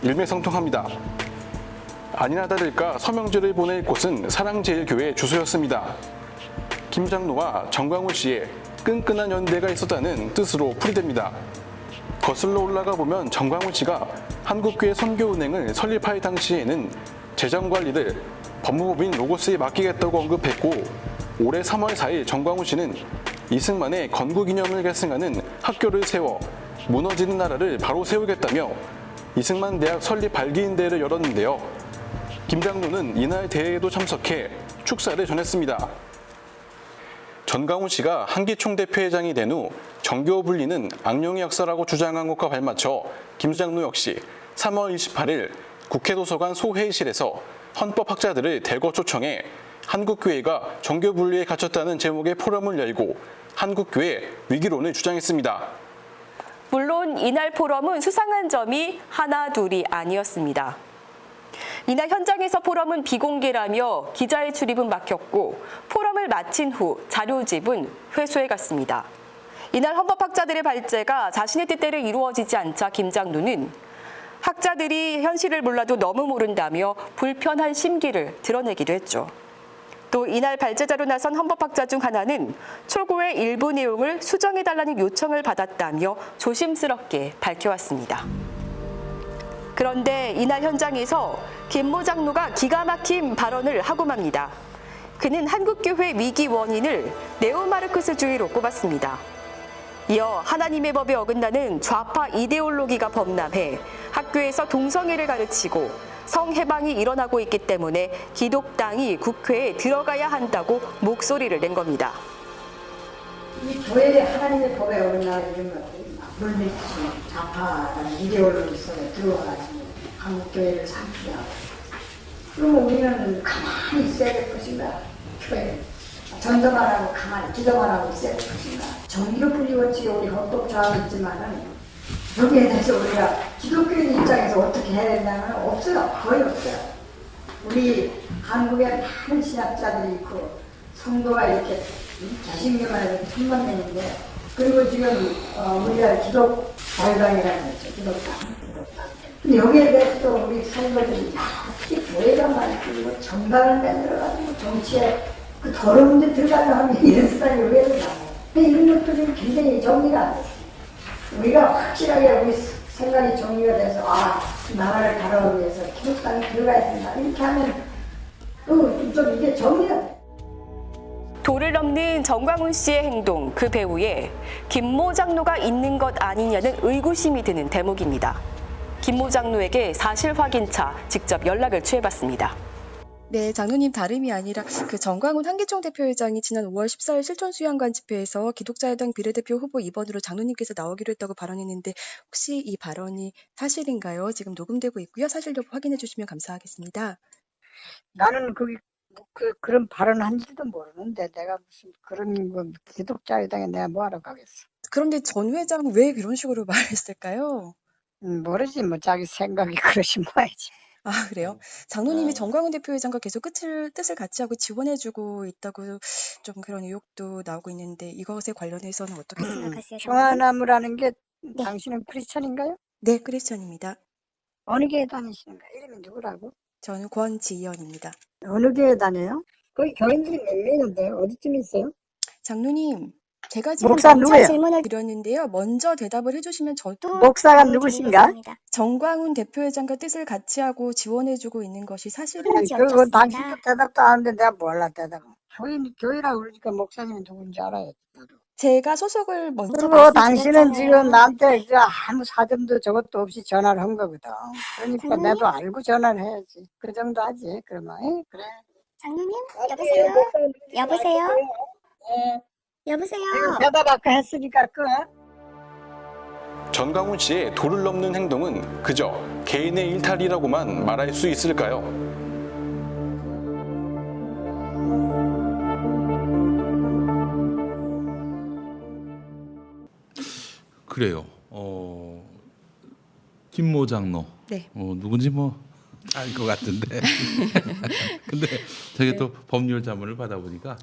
일맥상통합니다. 아니나 다를까 서명지를 보낼 곳은 사랑제일교회 주소였습니다. 김 장로와 정광훈 씨의 끈끈한 연대가 있었다는 뜻으로 풀이됩니다. 거슬러 올라가 보면 정광훈 씨가 한국교회 선교은행을 설립할 당시에는 재정관리를 법무법인 로고스에 맡기겠다고 언급했고, 올해 3월 4일 정광훈 씨는 이승만의 건국이념을 계승하는 학교를 세워 무너지는 나라를 바로 세우겠다며 이승만 대학 설립 발기인대회를 열었는데요. 김 장로는 이날 대회에도 참석해 축사를 전했습니다. 전광훈 씨가 한기총 대표회장이 된 후 정교 분리는 악령의 역사라고 주장한 것과 발맞춰 김 장로 역시 3월 28일 국회 도서관 소회의실에서 헌법학자들을 대거 초청해 한국교회가 정교 분리에 갇혔다는 제목의 포럼을 열고 한국교회 위기론을 주장했습니다. 물론 이날 포럼은 수상한 점이 하나 둘이 아니었습니다. 이날 현장에서 포럼은 비공개라며 기자의 출입은 막혔고, 포럼을 마친 후 자료집은 회수해 갔습니다. 이날 헌법학자들의 발제가 자신의 뜻대로 이루어지지 않자 김 장로는 학자들이 현실을 몰라도 너무 모른다며 불편한 심기를 드러내기도 했죠. 또 이날 발제자로 나선 헌법학자 중 하나는 초고의 일부 내용을 수정해달라는 요청을 받았다며 조심스럽게 밝혀왔습니다. 그런데 이날 현장에서 김모 장로가 기가 막힌 발언을 하고 맙니다. 그는 한국교회 위기 원인을 네오마르크스주의로 꼽았습니다. 이어 하나님의 법에 어긋나는 좌파 이데올로기가 범람해 학교에서 동성애를 가르치고 성해방이 일어나고 있기 때문에 기독당이 국회에 들어가야 한다고 목소리를 낸 겁니다. 이 교회에 하나님의 법에 어긋나는 이런 것들이 막 물밀치고 좌파라는 이데올로기 속에 들어와가지고 한국교회를 삼키게 하고, 그러면 우리는 가만히 있어야 될 것인가? 교회는 전도만 하고 가만히 기도만 하고 있어야 될 것인가. 종교 뿌리워치게 우리 헌법조항이 있지만은 여기에 대해서 우리가 기독교인 입장에서 어떻게 해야 된다는 건 없어요. 거의 없어요. 우리 한국에 많은 신학자들이 있고 성도가 이렇게 개신교만 이렇게 천만명인데 그리고 지금 우리가 기독 자유당이라는 거죠. 기독당. 근데 여기에 대해서도 우리 성도들이 특히 교회가 많고 정당을 만들어가지고 정치에 그 더러운 데 들어가려 하면 이런 사람이 의외로 많아요. 근데 이런 것들이 굉장히 정리가 안 됐어요. 우리가 확실하게 우리 생각이 정리가 돼서 나라를 바라보기 위해서 기독당에 들어가야 된다. 이렇게 하면 좀 이게 정리가 돼요. 도를 넘는 정광훈 씨의 행동, 그 배후에 김모 장로가 있는 것 아니냐는 의구심이 드는 대목입니다. 김모 장로에게 사실 확인차 직접 연락을 취해봤습니다. 네, 장로님 다름이 아니라 그 정광훈 한기총 대표회장이 지난 5월 14일 실천수양관 집회에서 기독자유당 비례대표 후보 2번으로 장로님께서 나오기로 했다고 발언했는데 혹시 이 발언이 사실인가요? 지금 녹음되고 있고요. 사실 여부 확인해 주시면 감사하겠습니다. 나는 그런 발언 한지도 모르는데 내가 무슨 그런 거 기독자유당에 내가 뭐하러 가겠어. 그런데 전 회장 왜 그런 식으로 말했을까요? 모르지 뭐 자기 생각이 그러시 뭐야지. 아, 그래요? 장로님이 정광훈 대표회장과 계속 뜻을 같이 하고 지원해주고 있다고 좀 그런 의혹도 나오고 있는데 이것에 관련해서는 어떻게 생각하세요? 평화나무라는 게 당신은 크리스천인가요? 네, 크리스천입니다. 어느 교회 다니시는가? 이름이 누구라고? 저는 권지연입니다. 어느 교회 다녀요? 거기 교인들이 몇 명인데 어디쯤 있어요? 장로님, 제가 지금 목사 누구예요? 질문을 드렸는데요. 먼저 대답을 해주시면 저도 목사가 누구신가? 정광훈 대표회장과 뜻을 같이 하고 지원해주고 있는 것이 사실인지 그거 당신도 대답도 안 하는데 내가 몰라 대답. 교회라고 그러니까 목사님이 누군지 알아야지. 제가 소속을 먼저 그리고 당신은 지금 나한테 아무 사정도 저것도 없이 전화를 한 거거든. 그러니까 나도 알고 전화를 해야지. 그 정도 하지. 그러면 그래. 장로님? 여보세요? 여보세요? 예. 여보세요? 대답 아까 했으니까 전광훈 씨의 도를 넘는 행동은 그저 개인의 일탈이라고만 말할 수 있을까요? 그래요. 김모 장로. 네. 누군지 알 것 같은데. 근데 저게 또 법률 자문을 받아보니까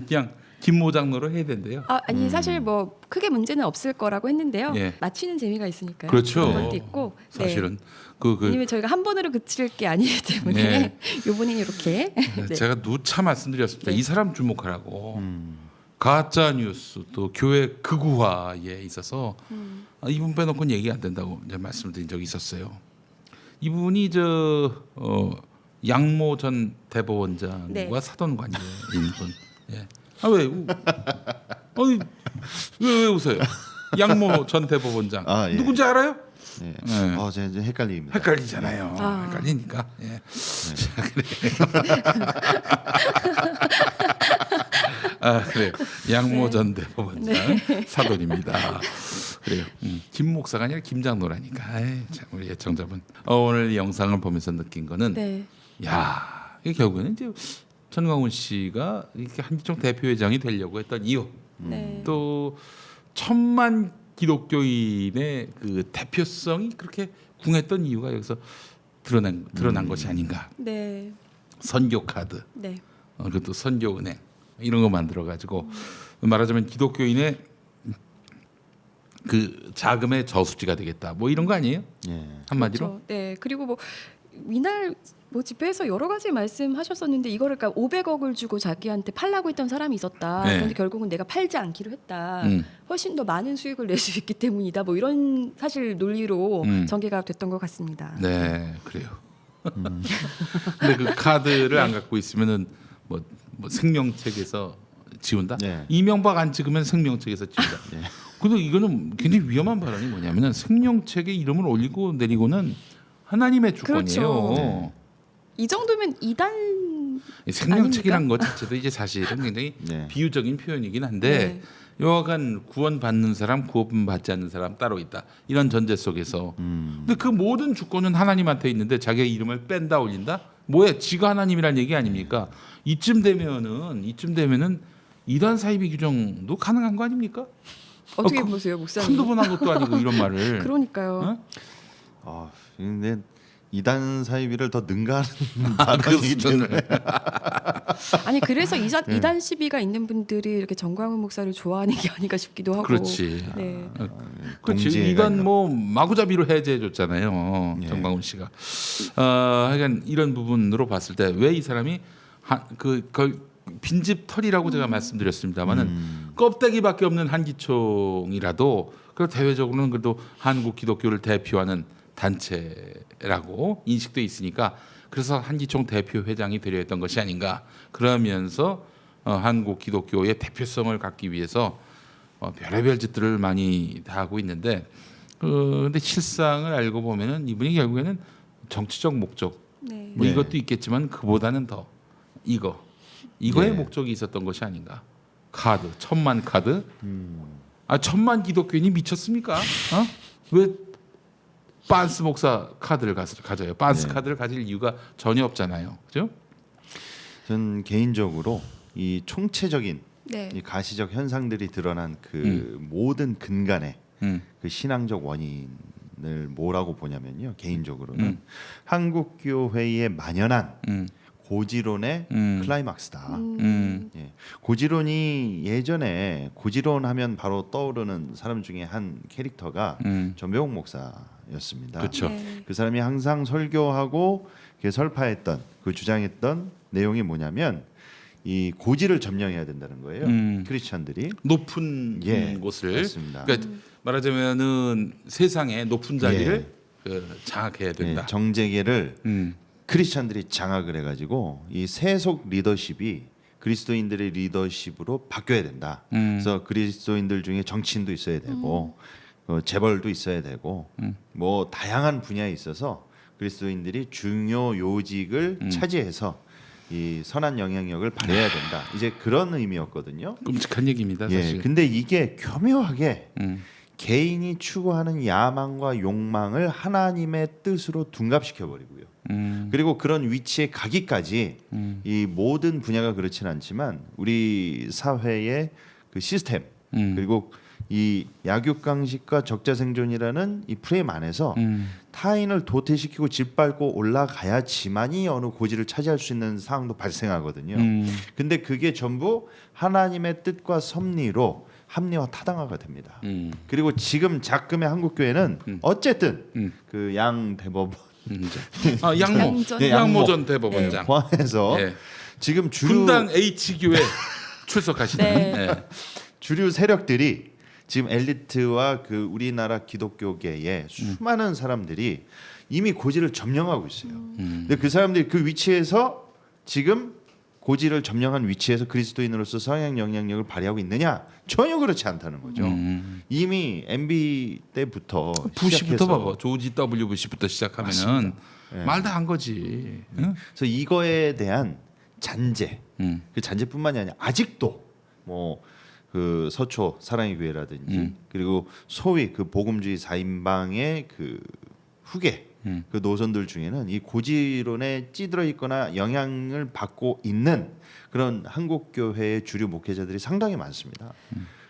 그냥 김모 장로로 해야 된대요. 아니 사실 뭐 크게 문제는 없을 거라고 했는데요. 예. 맞히는 재미가 있으니까요. 그렇죠. 그런 것도 있고. 사실은 왜냐면 저희가 한 번으로 그칠 게 아니기 때문에 네. 요번엔 이렇게. 네. 제가 누차 말씀드렸습니다. 네. 이 사람 주목하라고. 가짜 뉴스 또 교회 극우화에 있어서 이분 빼놓고는 얘기 안 된다고 이제 말씀드린 적이 있었어요. 이분이 양모 전 대법원장과 네. 사돈 관계인 분. 예. 왜 웃어요? 양모 전 대법원장 예. 누군지 알아요? 네. 네. 제가 이제 헷갈립니다. 헷갈리잖아요. 헷갈리니까. 예. 자, 그래요. 양모 전 대법원장 사돈입니다. 그래요. 김 목사가 아니라 김 장로라니까. 참 우리 애청자분. 오늘 이 영상을 보면서 느낀 거는 야, 이게 결국에는 이제 전광훈 씨가 이렇게 한기총 대표회장이 되려고 했던 이유. 또 1,000만 기독교인의 그 대표성이 그렇게 궁했던 이유가 여기서 드러난 것이 아닌가. 네. 선교 카드, 네. 그것도 선교 은행 이런 거 만들어 가지고 말하자면 기독교인의 그 자금의 저수지가 되겠다. 뭐 이런 거 아니에요? 예. 그렇죠. 한마디로. 네. 그리고 이날 집회에서 여러 가지 말씀하셨었는데 이거를 그러니까 500억을 주고 자기한테 팔라고 했던 사람이 있었다. 네. 그런데 결국은 내가 팔지 않기로 했다. 음. 훨씬 더 많은 수익을 낼 수 있기 때문이다. 뭐 이런 사실 논리로 전개가 됐던 것 같습니다. 네, 그래요. 근데 그 카드를 안 갖고 있으면은 뭐 생명책에서 지운다. 네. 이명박 안 찍으면 생명책에서 지운다. 네. 근데 이거는 굉장히 위험한 발언이 뭐냐면은 생명책에 이름을 올리고 내리고는 하나님의 주권이에요. 그렇죠. 네. 이 정도면 이단 생명책이란 것 자체도 이제 사실은 굉장히 네. 비유적인 표현이긴 한데 여하간 구원받는 사람, 구원받지 않는 사람 따로 있다. 이런 전제 속에서 근데 그 모든 주권은 하나님한테 있는데 자기의 이름을 뺀다 올린다? 뭐야? 지가 하나님이란 얘기 아닙니까? 이쯤 되면은 이단 사이비 규정도 가능한 거 아닙니까? 어떻게 보세요, 목사님? 한두 번 한 것도 아니고 이런 말을. 그러니까요. 근데 이단 사이비를 더 능가하는 발언이기 때문에 아니 그래서 이단 시비가 있는 분들이 이렇게 정광훈 목사를 좋아하는 게 아닌가 싶기도 하고. 그렇지. 네. 그렇지. 동지애가 이단 뭐 마구잡이로 해제해 줬잖아요. 예. 정광훈 씨가. 하여간 이런 부분으로 봤을 때 왜 이 사람이 빈집 털이라고 제가 말씀드렸습니다만은 껍데기밖에 없는 한기총이라도 그 대외적으로는 그래도 한국 기독교를 대표하는 단체라고 인식돼 있으니까 그래서 한기총 대표 회장이 되려 했던 것이 아닌가. 그러면서 한국 기독교의 대표성을 갖기 위해서 별의별 짓들을 많이 다 하고 있는데 근데 실상을 알고 보면은 이분이 결국에는 정치적 목적 네. 뭐 네. 이것도 있겠지만 그보다는 더 이거의 네. 목적이 있었던 것이 아닌가. 카드 1000만 카드. 1000만 기독교인이 미쳤습니까? 왜 빤스 목사 카드를 가져요? 빤스 네. 카드를 가질 이유가 전혀 없잖아요. 그죠? 전 개인적으로 이 총체적인 네. 이 가시적 현상들이 드러난 그 모든 근간에 음. 그 신앙적 원인을 뭐라고 보냐면요. 개인적으로는 한국교회에 만연한 고지론의 클라이막스다. 예. 고지론이 예전에 고지론 하면 바로 떠오르는 사람 중에 한 캐릭터가 전배옥 목사였습니다. 그렇죠. 네. 그 사람이 항상 설교하고 설파했던 그 주장했던 내용이 뭐냐면 이 고지를 점령해야 된다는 거예요. 크리스천들이 높은 예, 곳을 맞습니다. 그러니까 말하자면은 세상의 높은 자리를 장악해야 된다. 예, 정재계를 크리스천들이 장악을 해가지고 이 세속 리더십이 그리스도인들의 리더십으로 바뀌어야 된다. 그래서 그리스도인들 중에 정치인도 있어야 되고 재벌도 있어야 되고 뭐 다양한 분야에 있어서 그리스도인들이 중요 요직을 차지해서 이 선한 영향력을 발휘해야 된다. 이제 그런 의미였거든요. 끔찍한 얘기입니다, 사실. 예, 근데 이게 교묘하게 개인이 추구하는 야망과 욕망을 하나님의 뜻으로 둔갑시켜 버리고요. 그리고 그런 위치에 가기까지 이 모든 분야가 그렇지는 않지만 우리 사회의 그 시스템 그리고 이 약육강식과 적자생존이라는 이 프레임 안에서 타인을 도태시키고 짓밟고 올라가야지만이 어느 고지를 차지할 수 있는 상황도 발생하거든요. 근데 그게 전부 하나님의 뜻과 섭리로 합리화 타당화가 됩니다. 그리고 지금 작금의 한국교회는 어쨌든 그 양 대법원 양모전 대법원장 포함해서 예. 지금 주류 분당 H교회 출석하시는 네. 예. 주류 세력들이 지금 엘리트와 그 우리나라 기독교계의 수많은 사람들이 이미 고지를 점령하고 있어요. 근데 그 사람들이 그 위치에서 지금 고지를 점령한 위치에서 그리스도인으로서 성향 영향력을 발휘하고 있느냐? 전혀 그렇지 않다는 거죠. 이미 MB 때부터 부시부터 시작해서 봐봐. 조지 W 부시부터 시작하면은 말 다 한 거지. 응? 그래서 이거에 대한 잔재, 그 잔재뿐만이 아니라 아직도 뭐 그 서초 사랑의 교회라든지 그리고 소위 그 복음주의 4인방의 그 후계 그 노선들 중에는 이 고지론에 찌들어 있거나 영향을 받고 있는 그런 한국 교회의 주류 목회자들이 상당히 많습니다.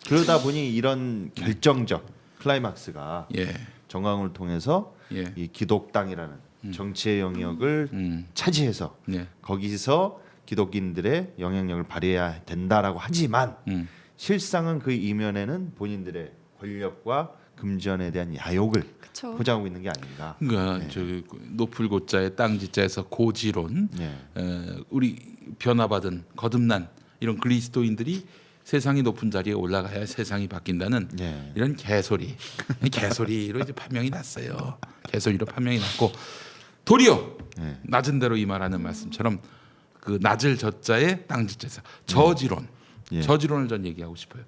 그러다 보니 이런 결정적 클라이막스가 예. 정광훈을 통해서 예. 이 기독당이라는 정치의 영역을 차지해서 예. 거기서 기독인들의 영향력을 발휘해야 된다라고 하지만 실상은 그 이면에는 본인들의 권력과 금전에 대한 야욕을 그쵸. 포장하고 있는 게 아닌가. 그러니까 저 높을 고자의 땅지자에서 고지론 네. 우리 변화받은 거듭난 이런 그리스도인들이 세상이 높은 자리에 올라가야 세상이 바뀐다는 네. 이런 개소리로 이제 판명이 났어요. 개소리로 판명이 났고 도리어 네. 낮은 대로 이 말하는 말씀처럼 그 낮을 저자의 땅지자에서 저지론 예. 저지론을 전 얘기하고 싶어요.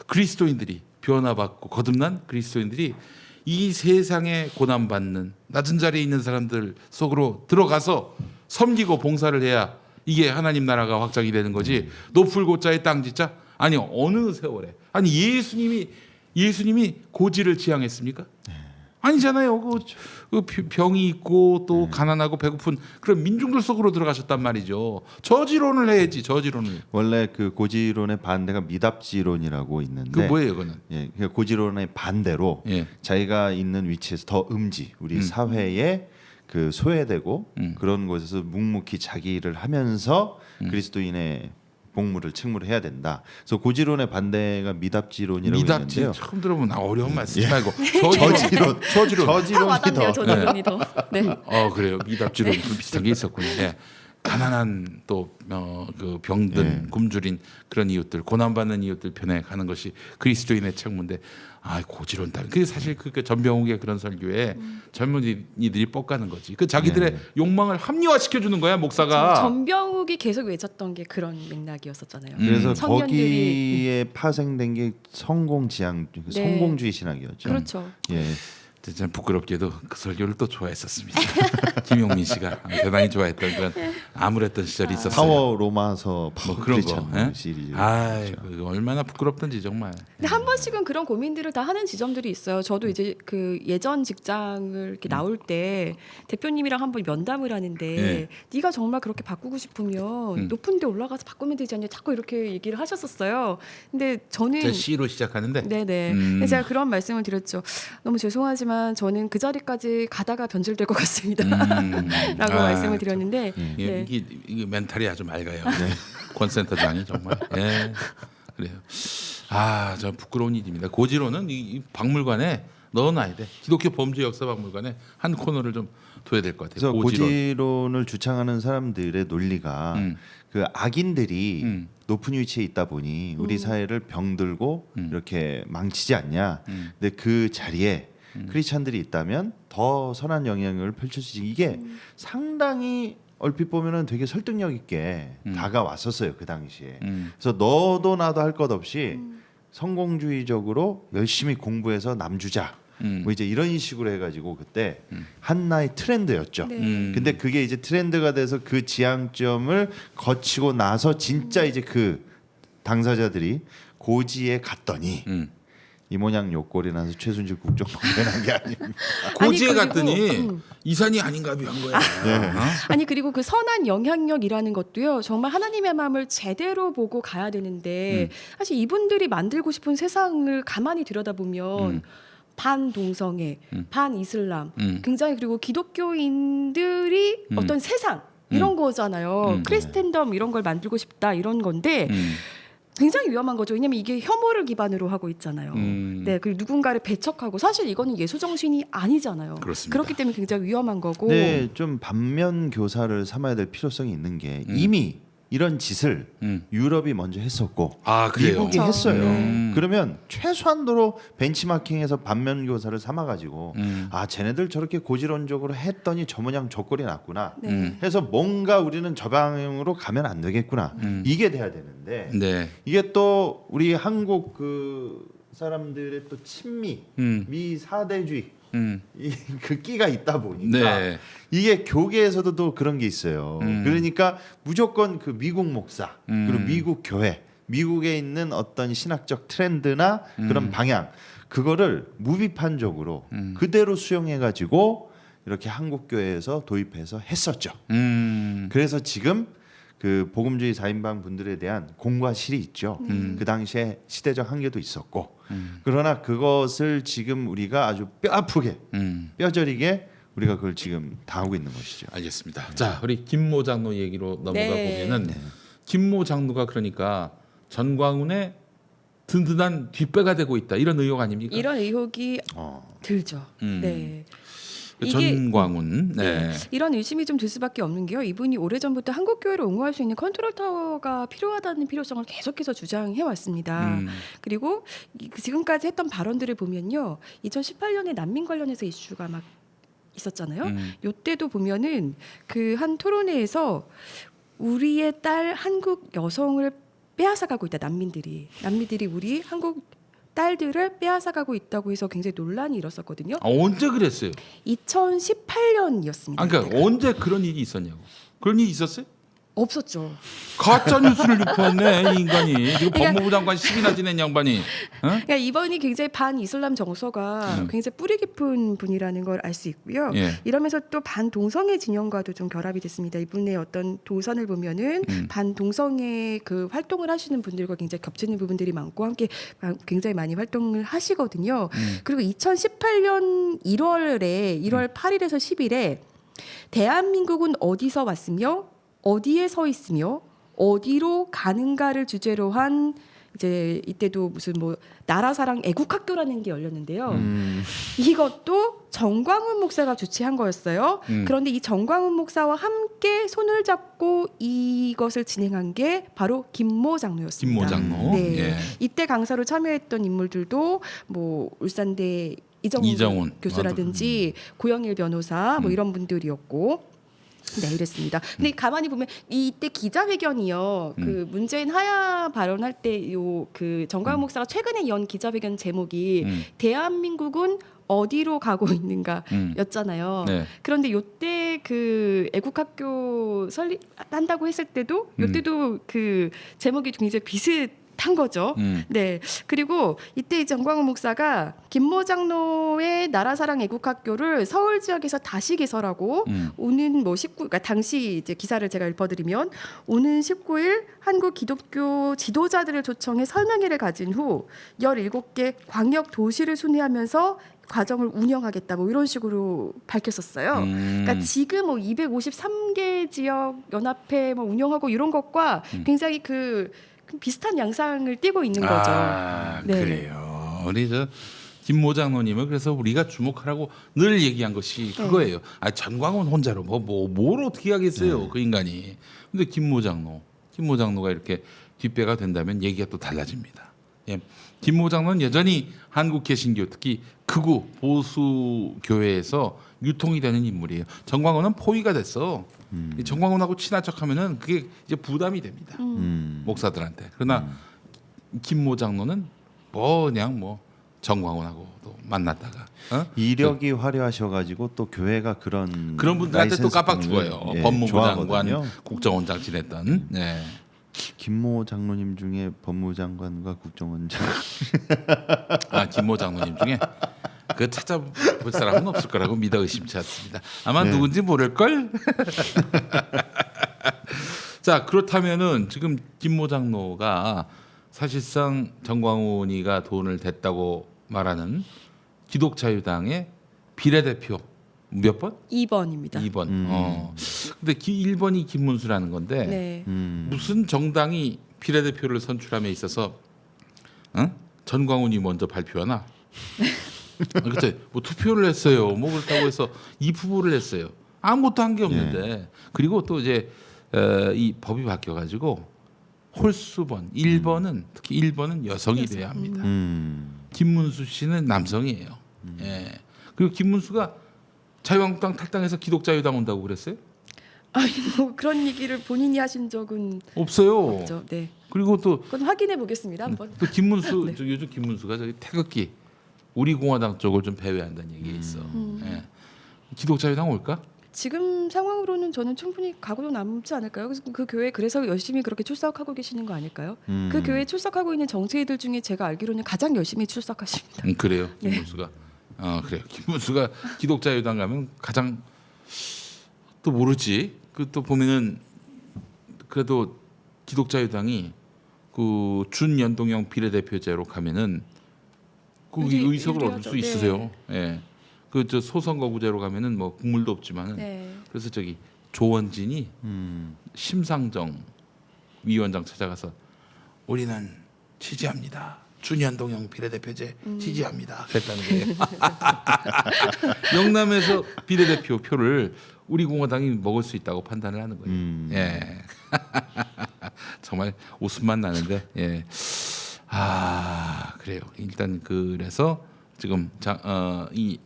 그리스도인들이 변화받고 거듭난 그리스도인들이 이 세상에 고난받는 낮은 자리에 있는 사람들 속으로 들어가서 섬기고 봉사를 해야 이게 하나님 나라가 확장이 되는 거지. 높을 고자의 땅지자 아니 어느 세월에 아니 예수님이 고지를 지향했습니까? 아니잖아요. 그 병이 있고 또 가난하고 배고픈 그런 민중들 속으로 들어가셨단 말이죠. 저지론을 해야지. 저지론을. 원래 그 고지론의 반대가 미답지론이라고 있는데 그 뭐예요, 그거는? 예, 그 고지론의 반대로 예. 자기가 있는 위치에서 더 음지 우리 사회에 그 소외되고 그런 곳에서 묵묵히 자기 일을 하면서 그리스도인의 복무를 책무를 해야 된다. 그래서 고지론의 반대가 미답지론이라고 미답지 있는데요. 처음 들어보면 어려운 말 쓰지 말고 저지론, 저지론. 딱 와닿네요. 더. 저지론이 더. 네. 그래요. 미답지론 좀 비슷한 게 있었군요. 예. 가난한 또 그 병든 굶주린 그런 이웃들 고난받는 이웃들 편에 가는 것이 그리스도인의 책무인데 고지론 따위. 그게 사실 그 전병욱의 그런 설교에 젊은이들이 뻑가는 거지. 그 자기들의 욕망을 합리화시켜 주는 거야 목사가. 전병욱이 계속 외쳤던 게 그런 맥락이었었잖아요. 그래서 청년들이- 거기에 파생된 게 성공지향, 성공주의 신학이었죠. 그렇죠. 예. 전 부끄럽게도 그 설교를 또 좋아했었습니다. 김용민 씨가 대단히 좋아했던 그런 암울했던 시절이 있었어요. 파워 로마서 뭐 그런 거. 예? 시리즈. 그거 얼마나 부끄럽던지 정말. 근데 한 번씩은 그런 고민들을 다 하는 지점들이 있어요. 저도 이제 그 예전 직장을 이렇게 나올 때 대표님이랑 한번 면담을 하는데 네. 네가 정말 그렇게 바꾸고 싶으면 높은 데 올라가서 바꾸면 되지 않냐 자꾸 이렇게 얘기를 하셨었어요. 근데 저는 제가 C로 시작하는데 네네. 근데 제가 그런 말씀을 드렸죠. 너무 죄송하지만 저는 그 자리까지 가다가 변질될 것 같습니다. 라고 말씀을 드렸는데 네. 이게 멘탈이 아주 맑아요. 권 센터장이 정말. 예. 그래요. 저 부끄러운 일입니다. 고지로는 이 박물관에 넣어놔야 돼. 기독교 범죄 역사 박물관에 한 코너를 좀 둬야 될 것 같아요. 그래서 고지론을 주창하는 사람들의 논리가 그 악인들이 높은 위치에 있다 보니 우리 사회를 병들고 이렇게 망치지 않냐. 근데 그 자리에 크리스찬들이 있다면 더 선한 영향을 펼칠 수 있지. 이게 상당히 얼핏 보면은 되게 설득력 있게 다가왔었어요 그 당시에. 그래서 너도 나도 할 것 없이 성공주의적으로 열심히 공부해서 남주자. 뭐 이제 이런 식으로 해가지고 그때 한나의 트렌드였죠. 근데 그게 이제 트렌드가 돼서 그 지향점을 거치고 나서 진짜 이제 그 당사자들이 고지에 갔더니 이 모양 욕골이 나서 최순실 국정농단한 게 아닙니다. 고지에 아니, 그리고, 갔더니 이산이 아닌가 한 거야. 아니 그리고 그 선한 영향력이라는 것도요 정말 하나님의 마음을 제대로 보고 가야 되는데 사실 이분들이 만들고 싶은 세상을 가만히 들여다보면 반동성애, 반이슬람, 굉장히 그리고 기독교인들이 어떤 세상 이런 거잖아요. 크리스텐덤 이런 걸 만들고 싶다 이런 건데 굉장히 위험한 거죠. 왜냐하면 이게 혐오를 기반으로 하고 있잖아요. 네, 그리고 누군가를 배척하고 사실 이거는 예수 정신이 아니잖아요. 그렇습니다. 그렇기 때문에 굉장히 위험한 거고. 네, 좀 반면 교사를 삼아야 될 필요성이 있는 게 이미 이런 짓을 유럽이 먼저 했었고 그래요? 미국이 그렇죠. 했어요. 그러면 최소한도로 벤치마킹해서 반면 교사를 삼아가지고 쟤네들 저렇게 고지론적으로 했더니 저 모양 저꼴이 났구나 해서 뭔가 우리는 저 방향으로 가면 안 되겠구나 이게 돼야 되는데 네. 이게 또 우리 한국 그 사람들의 또 친미 미사대주의 그 끼가 있다 보니까 네. 이게 교계에서도 또 그런 게 있어요. 그러니까 무조건 그 미국 목사 그리고 미국 교회, 미국에 있는 어떤 신학적 트렌드나 그런 방향 그거를 무비판적으로 그대로 수용해가지고 이렇게 한국 교회에서 도입해서 했었죠. 그래서 지금 그 복음주의 4인방 분들에 대한 공과 실이 있죠. 그 당시에 시대적 한계도 있었고 그러나 그것을 지금 우리가 아주 뼈아프게 뼈저리게 우리가 그걸 지금 당하고 있는 것이죠. 알겠습니다. 자, 우리 김모 장로 얘기로 넘어가 네. 보면은 김모 장로가 그러니까 전광훈의 든든한 뒷배가 되고 있다 이런 의혹 아닙니까? 이런 의혹이 들죠. 네. 전광훈. 네. 이런 의심이 좀 들 수밖에 없는 게요. 이분이 오래전부터 한국 교회를 옹호할 수 있는 컨트롤 타워가 필요하다는 필요성을 계속해서 주장해 왔습니다. 그리고 지금까지 했던 발언들을 보면요. 2018년에 난민 관련해서 이슈가 막 있었잖아요. 이때도 보면은 그 한 토론회에서 우리의 딸 한국 여성을 빼앗아가고 있다. 난민들이 우리 한국 딸들을 빼앗아가고 있다고 해서 굉장히 논란이 일었었거든요. 언제 그랬어요? 2018년이었습니다. 그러니까 언제 그런 일이 있었냐고. 그런 일이 있었어요? 없었죠. 가짜 뉴스를 유포했네 이 인간이. 지금 법무부 장관 10이나 지낸 양반이. 그러니까 이번이 굉장히 반이슬람 정서가 굉장히 뿌리 깊은 분이라는 걸 알 수 있고요. 예. 이러면서 또 반동성애 진영과도 좀 결합이 됐습니다. 이분의 어떤 도선을 보면은 반동성애 그 활동을 하시는 분들과 굉장히 겹치는 부분들이 많고 함께 굉장히 많이 활동을 하시거든요. 그리고 2018년 1월 8일에서 10일에 대한민국은 어디서 왔으며 어디에 서 있으며 어디로 가는가를 주제로 한 이제 이때도 무슨 뭐 나라사랑 애국학교라는 게 열렸는데요. 이것도 정광훈 목사가 주최한 거였어요. 그런데 이 정광훈 목사와 함께 손을 잡고 이것을 진행한 게 바로 김모 장로였습니다. 김모 장로. 네. 예. 이때 강사로 참여했던 인물들도 뭐 울산대 이정훈 교수라든지 고영일 변호사 뭐 이런 분들이었고. 네, 이랬습니다. 근데 가만히 보면 이때 기자회견이요. 그 문재인 하야 발언할 때 요 그 정광훈 목사가 최근에 연 기자회견 제목이 대한민국은 어디로 가고 있는가였잖아요. 네. 그런데 요때 그 애국학교 설립한다고 했을 때도 요때도 그 제목이 굉장히 비슷한 거죠. 네. 그리고 이때 정광훈 목사가 김모 장로의 나라사랑 애국학교를 서울 지역에서 다시 개설하고 오는 뭐 19, 그러니까 당시 이제 기사를 제가 읊어드리면 오는 19일 한국 기독교 지도자들을 초청해 설명회를 가진 후 17개 광역 도시를 순회하면서 과정을 운영하겠다 뭐 이런 식으로 밝혔었어요. 그러니까 지금 뭐 253개 지역 연합회 뭐 운영하고 이런 것과 굉장히 그 비슷한 양상을 띠고 있는 거죠. 네. 그래요. 우리 저 김모 장로님은 그래서 우리가 주목하라고 늘 얘기한 것이 그거예요. 전광훈 혼자로 뭘 어떻게 하겠어요, 그 인간이. 근데 김모 장로가 이렇게 뒷배가 된다면 얘기가 또 달라집니다. 예. 김모 장로는 여전히 한국 개신교 특히 극우 보수 교회에서 유통이 되는 인물이에요. 정광훈은 포위가 됐어. 정광훈하고 친한 척하면은 그게 이제 부담이 됩니다. 목사들한테. 그러나 김모 장로는 그냥 정광훈하고도 만났다가 이력이 화려하셔가지고 또 교회가 그런 분들한테 또 깜빡 죽어요. 예, 법무부 좋아하거든요. 장관, 국정원장 지냈던. 네. 김모 장로님 중에 법무장관과 국정원장 김모 장로님 중에 그 찾아볼 사람은 없을 거라고 믿어 의심치 않습니다. 아마 누군지 모를 걸. 자, 그렇다면은 지금 김모 장로가 사실상 정광훈이가 돈을 댔다고 말하는 기독자유당의 비례대표 몇 번? 2번입니다. 2번. 근데 1번이 김문수라는 건데 네. 무슨 정당이 비례대표를 선출함에 있어서 전광훈이 먼저 발표하나? 그때 뭐 투표를 했어요. 뭐 그렇다고 해서 입후보를 했어요. 아무것도 한 게 없는데. 그리고 또 이제 이 법이 바뀌어가지고 홀수번 1번은 특히 1번은 여성이 돼야 합니다. 김문수 씨는 남성이에요. 예. 그리고 김문수가 자유한국당 탈당해서 기독자유당 온다고 그랬어요? 아니 뭐 그런 얘기를 본인이 하신 적은 없어요. 없죠. 네. 그리고 또 그건 확인해 보겠습니다. 한번. 또 김문수 요즘 김문수가 저기 태극기 우리 공화당 쪽을 좀 배회한다는 얘기 있어. 예. 기독자유당 올까? 지금 상황으로는 저는 충분히 각오도 남지 않을까요? 그 교회 그래서 열심히 그렇게 출석하고 계시는 거 아닐까요? 그 교회에 출석하고 있는 정치인들 중에 제가 알기로는 가장 열심히 출석하십니다. 그래요. 김문수가. 그래요. 김문수가 기독자유당 가면 가장 또 모르지. 그 또 보면은 그래도 기독자유당이 그 준연동형 비례대표제로 가면은 그 의석을 얻을 수 있으세요. 예. 그 저 소선거구제로 가면은 뭐 국물도 없지만은 그래서 저기 조원진이 심상정 위원장 찾아가서 우리는 지지합니다. 준연동형 비례대표제 지지합니다. 그랬다는 거예요. 영남에서 비례대표 표를 우리 공화당이 먹을 수 있다고 판단을 하는 거예요. 예. 정말 웃음만 나는데. 예. 그래요. 일단 그래서 지금 이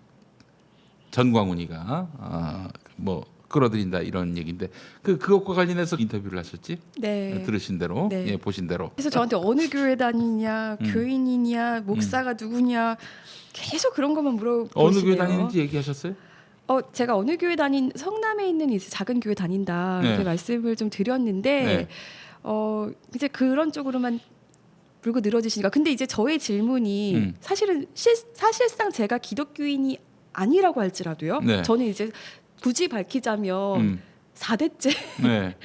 전광훈이가 뭐 끌어들인다 이런 얘기인데 그것과 관련해서 인터뷰를 하셨지? 네. 들으신 대로, 네. 예, 보신 대로. 그래서 저한테 어느 교회 다니냐, 교인이냐, 목사가 누구냐 계속 그런 것만 물어보시네요. 어느 교회 다니는지 얘기하셨어요? 제가 어느 교회 성남에 있는 이제 작은 교회 다닌다 이렇게 네. 말씀을 좀 드렸는데 네. 이제 그런 쪽으로만 물고 늘어지시니까 근데 이제 저의 질문이 사실은 사실상 제가 기독교인이 아니라고 할지라도요. 네. 저는 이제 굳이 밝히자면 4대째 네.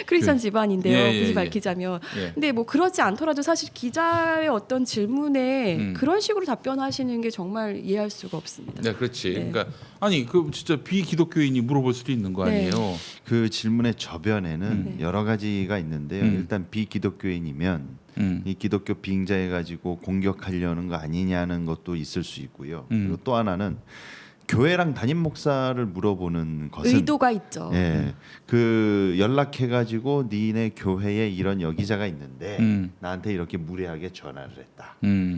크리스천 집안인데요. 예, 예, 굳이 예. 밝히자면. 예. 근데 뭐 그렇지 않더라도 사실 기자의 어떤 질문에 그런 식으로 답변하시는 게 정말 이해할 수가 없습니다. 네, 그렇지. 네. 그러니까 아니 그 진짜 비기독교인이 물어볼 수도 있는 거 네. 아니에요. 그 질문의 저변에는 여러 가지가 있는데요. 일단 비기독교인이면 이 기독교 빙자해 가지고 공격하려는 거 아니냐는 것도 있을 수 있고요. 그리고 또 하나는 교회랑 담임 목사를 물어보는 것은 의도가 있죠. 예, 그 연락해 가지고 니네 교회에 이런 여기자가 있는데 나한테 이렇게 무례하게 전화를 했다.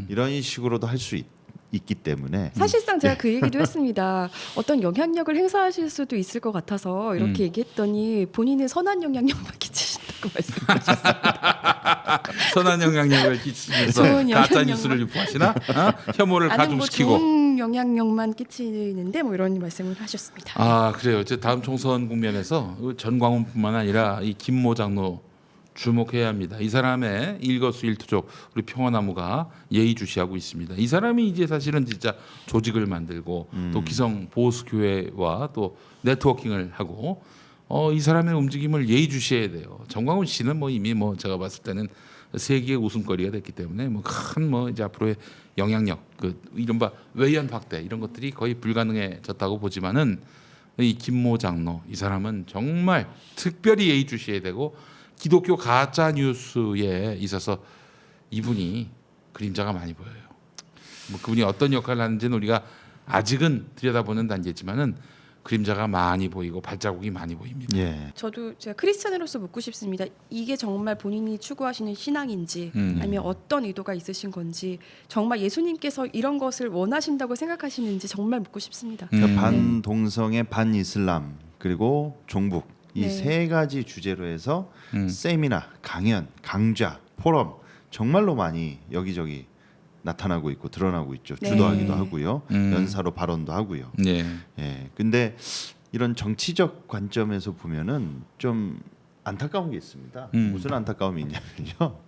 이런 식으로도 할 수 있기 때문에 사실상 제가 그 얘기도 했습니다. 어떤 영향력을 행사하실 수도 있을 것 같아서 이렇게 얘기했더니 본인은 선한 영향력만 끼치신다고 말씀하셨어요. 선한 영향력을 끼치면서 좋은 가짜 영향력만. 뉴스를 유포하시나? 혐오를 나는 뭐 가중시키고. 좋은 영향력만 끼치는데 뭐 이런 말씀을 하셨습니다. 아 그래요. 이제 다음 총선 국면에서 전광훈뿐만 아니라 이 김모 장로 주목해야 합니다. 이 사람의 일거수일투족 우리 평화나무가 예의주시하고 있습니다. 이 사람이 이제 사실은 진짜 조직을 만들고 또 기성 보수 교회와 또 네트워킹을 하고 이 사람의 움직임을 예의주시해야 돼요. 전광훈 씨는 뭐 이미 뭐 제가 봤을 때는 세계의 웃음거리가 됐기 때문에 뭐 큰 뭐 이제 앞으로의 영향력 그 이른바 외연 확대 이런 것들이 거의 불가능해졌다고 보지만은 이 김모 장로 이 사람은 정말 특별히 예의주시해야 되고 기독교 가짜 뉴스에 있어서 이분이 그림자가 많이 보여요. 뭐 그분이 어떤 역할을 하는지는 우리가 아직은 들여다보는 단계지만은 그림자가 많이 보이고 발자국이 많이 보입니다. 예. 저도 제가 크리스찬으로서 묻고 싶습니다. 이게 정말 본인이 추구하시는 신앙인지 아니면 어떤 의도가 있으신 건지 정말 예수님께서 이런 것을 원하신다고 생각하시는지 정말 묻고 싶습니다. 그러니까 반동성애 반이슬람 그리고 종북 이 네. 세 가지 주제로 해서 세미나, 강연, 강좌, 포럼 정말로 많이 여기저기 나타나고 있고 드러나고 있죠. 네. 주도하기도 하고요. 연사로 발언도 하고요. 네. 예. 근데 이런 정치적 관점에서 보면은 좀 안타까운 게 있습니다. 무슨 안타까움이 있냐면요.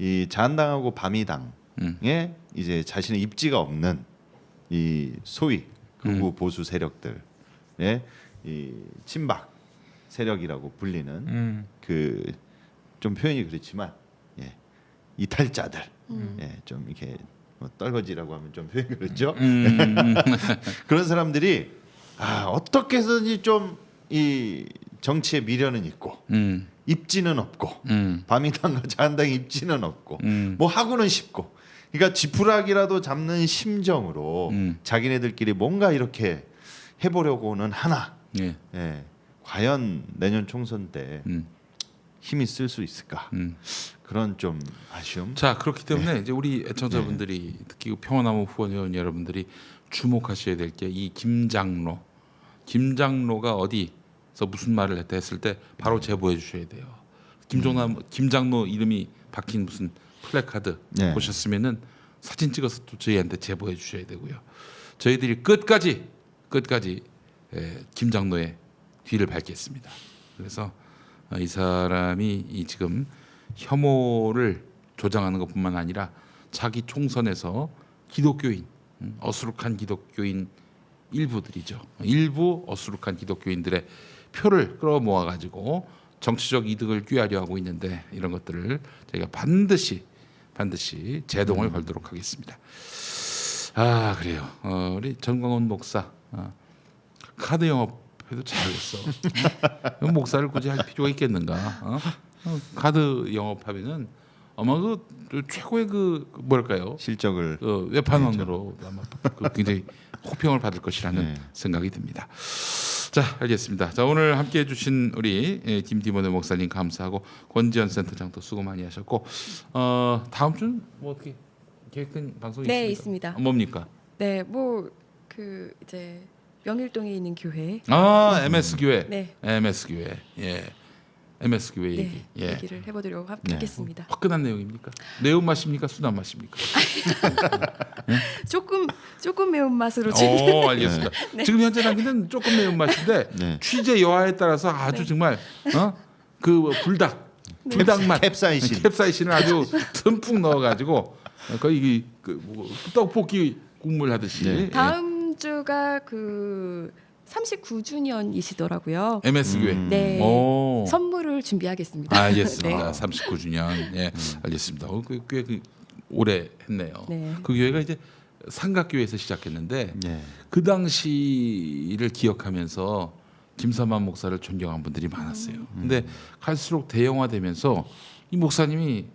이 자한당하고 바미당에 이제 자신의 입지가 없는 이 소위 극우 보수 세력들의 이 친박 세력이라고 불리는 그 좀 표현이 그렇지만 예. 이탈자들 예. 좀 이렇게 뭐 떨거지라고 하면 좀 표현이 그렇죠. 그런 사람들이 어떻게 해서든지 좀 이 정치에 미련은 있고 입지는 없고 바미당과 자한당의 입지는 없고 뭐 하고는 싶고 그러니까 지푸라기라도 잡는 심정으로 자기네들끼리 뭔가 이렇게 해보려고는 하나 예. 예. 과연 내년 총선 때 힘이 쓸 수 있을까 그런 좀 아쉬움. 자 그렇기 때문에 이제 우리 애청자분들이 특히 평화나무 후원 여러분들이 주목하셔야 될 게 이 김장로가 어디서 무슨 말을 했다 했을 때 바로 제보해 주셔야 돼요. 김장로 이름이 박힌 무슨 플래카드 네. 보셨으면은 사진 찍어서 또 저희한테 제보해 주셔야 되고요. 저희들이 끝까지 김장로의 뒤를 밟겠습니다. 그래서 이 사람이 이 지금 혐오를 조장하는 것뿐만 아니라 자기 총선에서 기독교인 어수룩한 기독교인 일부들이죠. 일부 어수룩한 기독교인들의 표를 끌어모아 가지고 정치적 이득을 꾀하려 하고 있는데 이런 것들을 저희가 반드시 제동을 걸도록 하겠습니다. 아 그래요. 우리 전광훈 목사 카드 영업해도 잘했어. 목사를 굳이 할 필요가 있겠는가? 카드 영업하면은 아마 그 최고의 그 뭐랄까요? 실적을 외판원으로 아마 굉장히 호평을 받을 것이라는 생각이 듭니다. 자 알겠습니다. 자 오늘 함께해 주신 우리 김디모네 목사님 감사하고 권지연 센터장도 수고 많이 하셨고 다음 주는 뭐 어떻게 계획된 방송이 네, 있습니까? 있습니다. 뭡니까? 네, 뭐 그 이제 명일동에 있는 교회. MS 교회. 네. MS 교회. 예. MS 교회 얘기. 네, 얘기를 해보도록 하겠습니다. 화끈한 내용입니까? 매운 맛입니까? 순한 맛입니까? 조금 매운 맛으로 오, 알겠습니다. 지금 현재 단계는 조금 매운 맛인데 취재 여하에 따라서 아주 정말 그 불닭맛 캡사이신을 아주 듬뿍 넣어가지고 거의 뭐 떡볶이 국물 하듯이. 다음 주가 그 39주년이시더라고요. MS 교회. 네. 오. 선물을 준비하겠습니다. 알겠습니다. 39주년. 예, 알겠습니다. 꽤 오래 했네요. 네. 그 교회가 이제 삼각교회에서 시작했는데 그 당시를 기억하면서 김삼환 목사를 존경한 분들이 많았어요. 근데 갈수록 대형화되면서 이 목사님이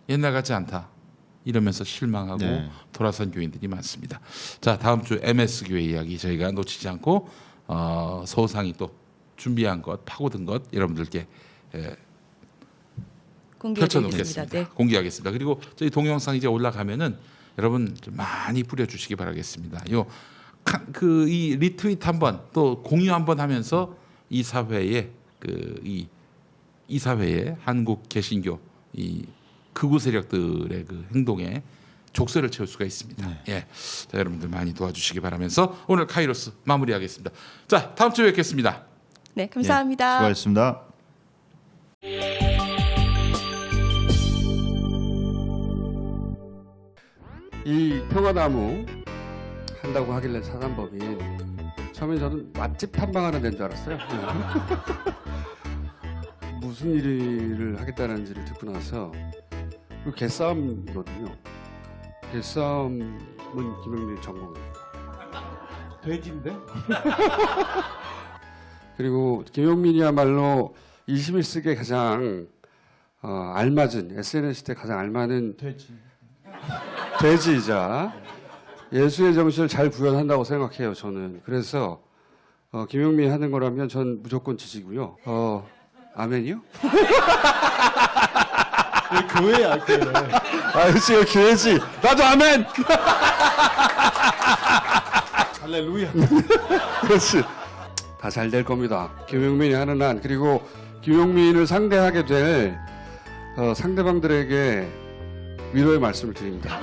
옛날 같지 않다 이러면서 실망하고 돌아선 교인들이 많습니다. 자, 다음 주 MS 교회 이야기 저희가 놓치지 않고 서우상이 또 준비한 것, 파고든 것 여러분들께 펼쳐놓겠습니다. 공개하겠습니다. 그리고 저희 동영상 이제 올라가면은 여러분 좀 많이 뿌려주시기 바라겠습니다. 이 리트윗 한번 또 공유 한번 하면서 이 사회에 이 사회에 한국 개신교 이 극우 세력들의 그 행동에 족쇄를 채울 수가 있습니다. 예, 자, 여러분들 많이 도와주시기 바라면서 오늘 카이로스 마무리하겠습니다. 자, 다음 주에 뵙겠습니다. 네, 감사합니다. 수고하셨습니다. 이 평화나무 한다고 하길래 사단법인 처음에 저는 맛집 탐방하는 데인 줄 알았어요. 무슨 일을 하겠다는지를 듣고 나서 그 개싸움이거든요. 개싸움은 김영민 전공입니다. 돼지인데? 그리고 김용민이야말로 21세기에 가장 알맞은 SNS 때 가장 알맞은 돼지이자 예수의 정신을 잘 구현한다고 생각해요. 저는. 그래서 김용민이 하는 거라면 전 무조건 지지고요. 아멘이요? 교회야, 교회. 지금 교회지. 나도 아멘. 할렐루야. 그렇지. 다 잘 될 겁니다. 김용민이 하는 한, 그리고 김용민을 상대하게 될 상대방들에게 위로의 말씀을 드립니다.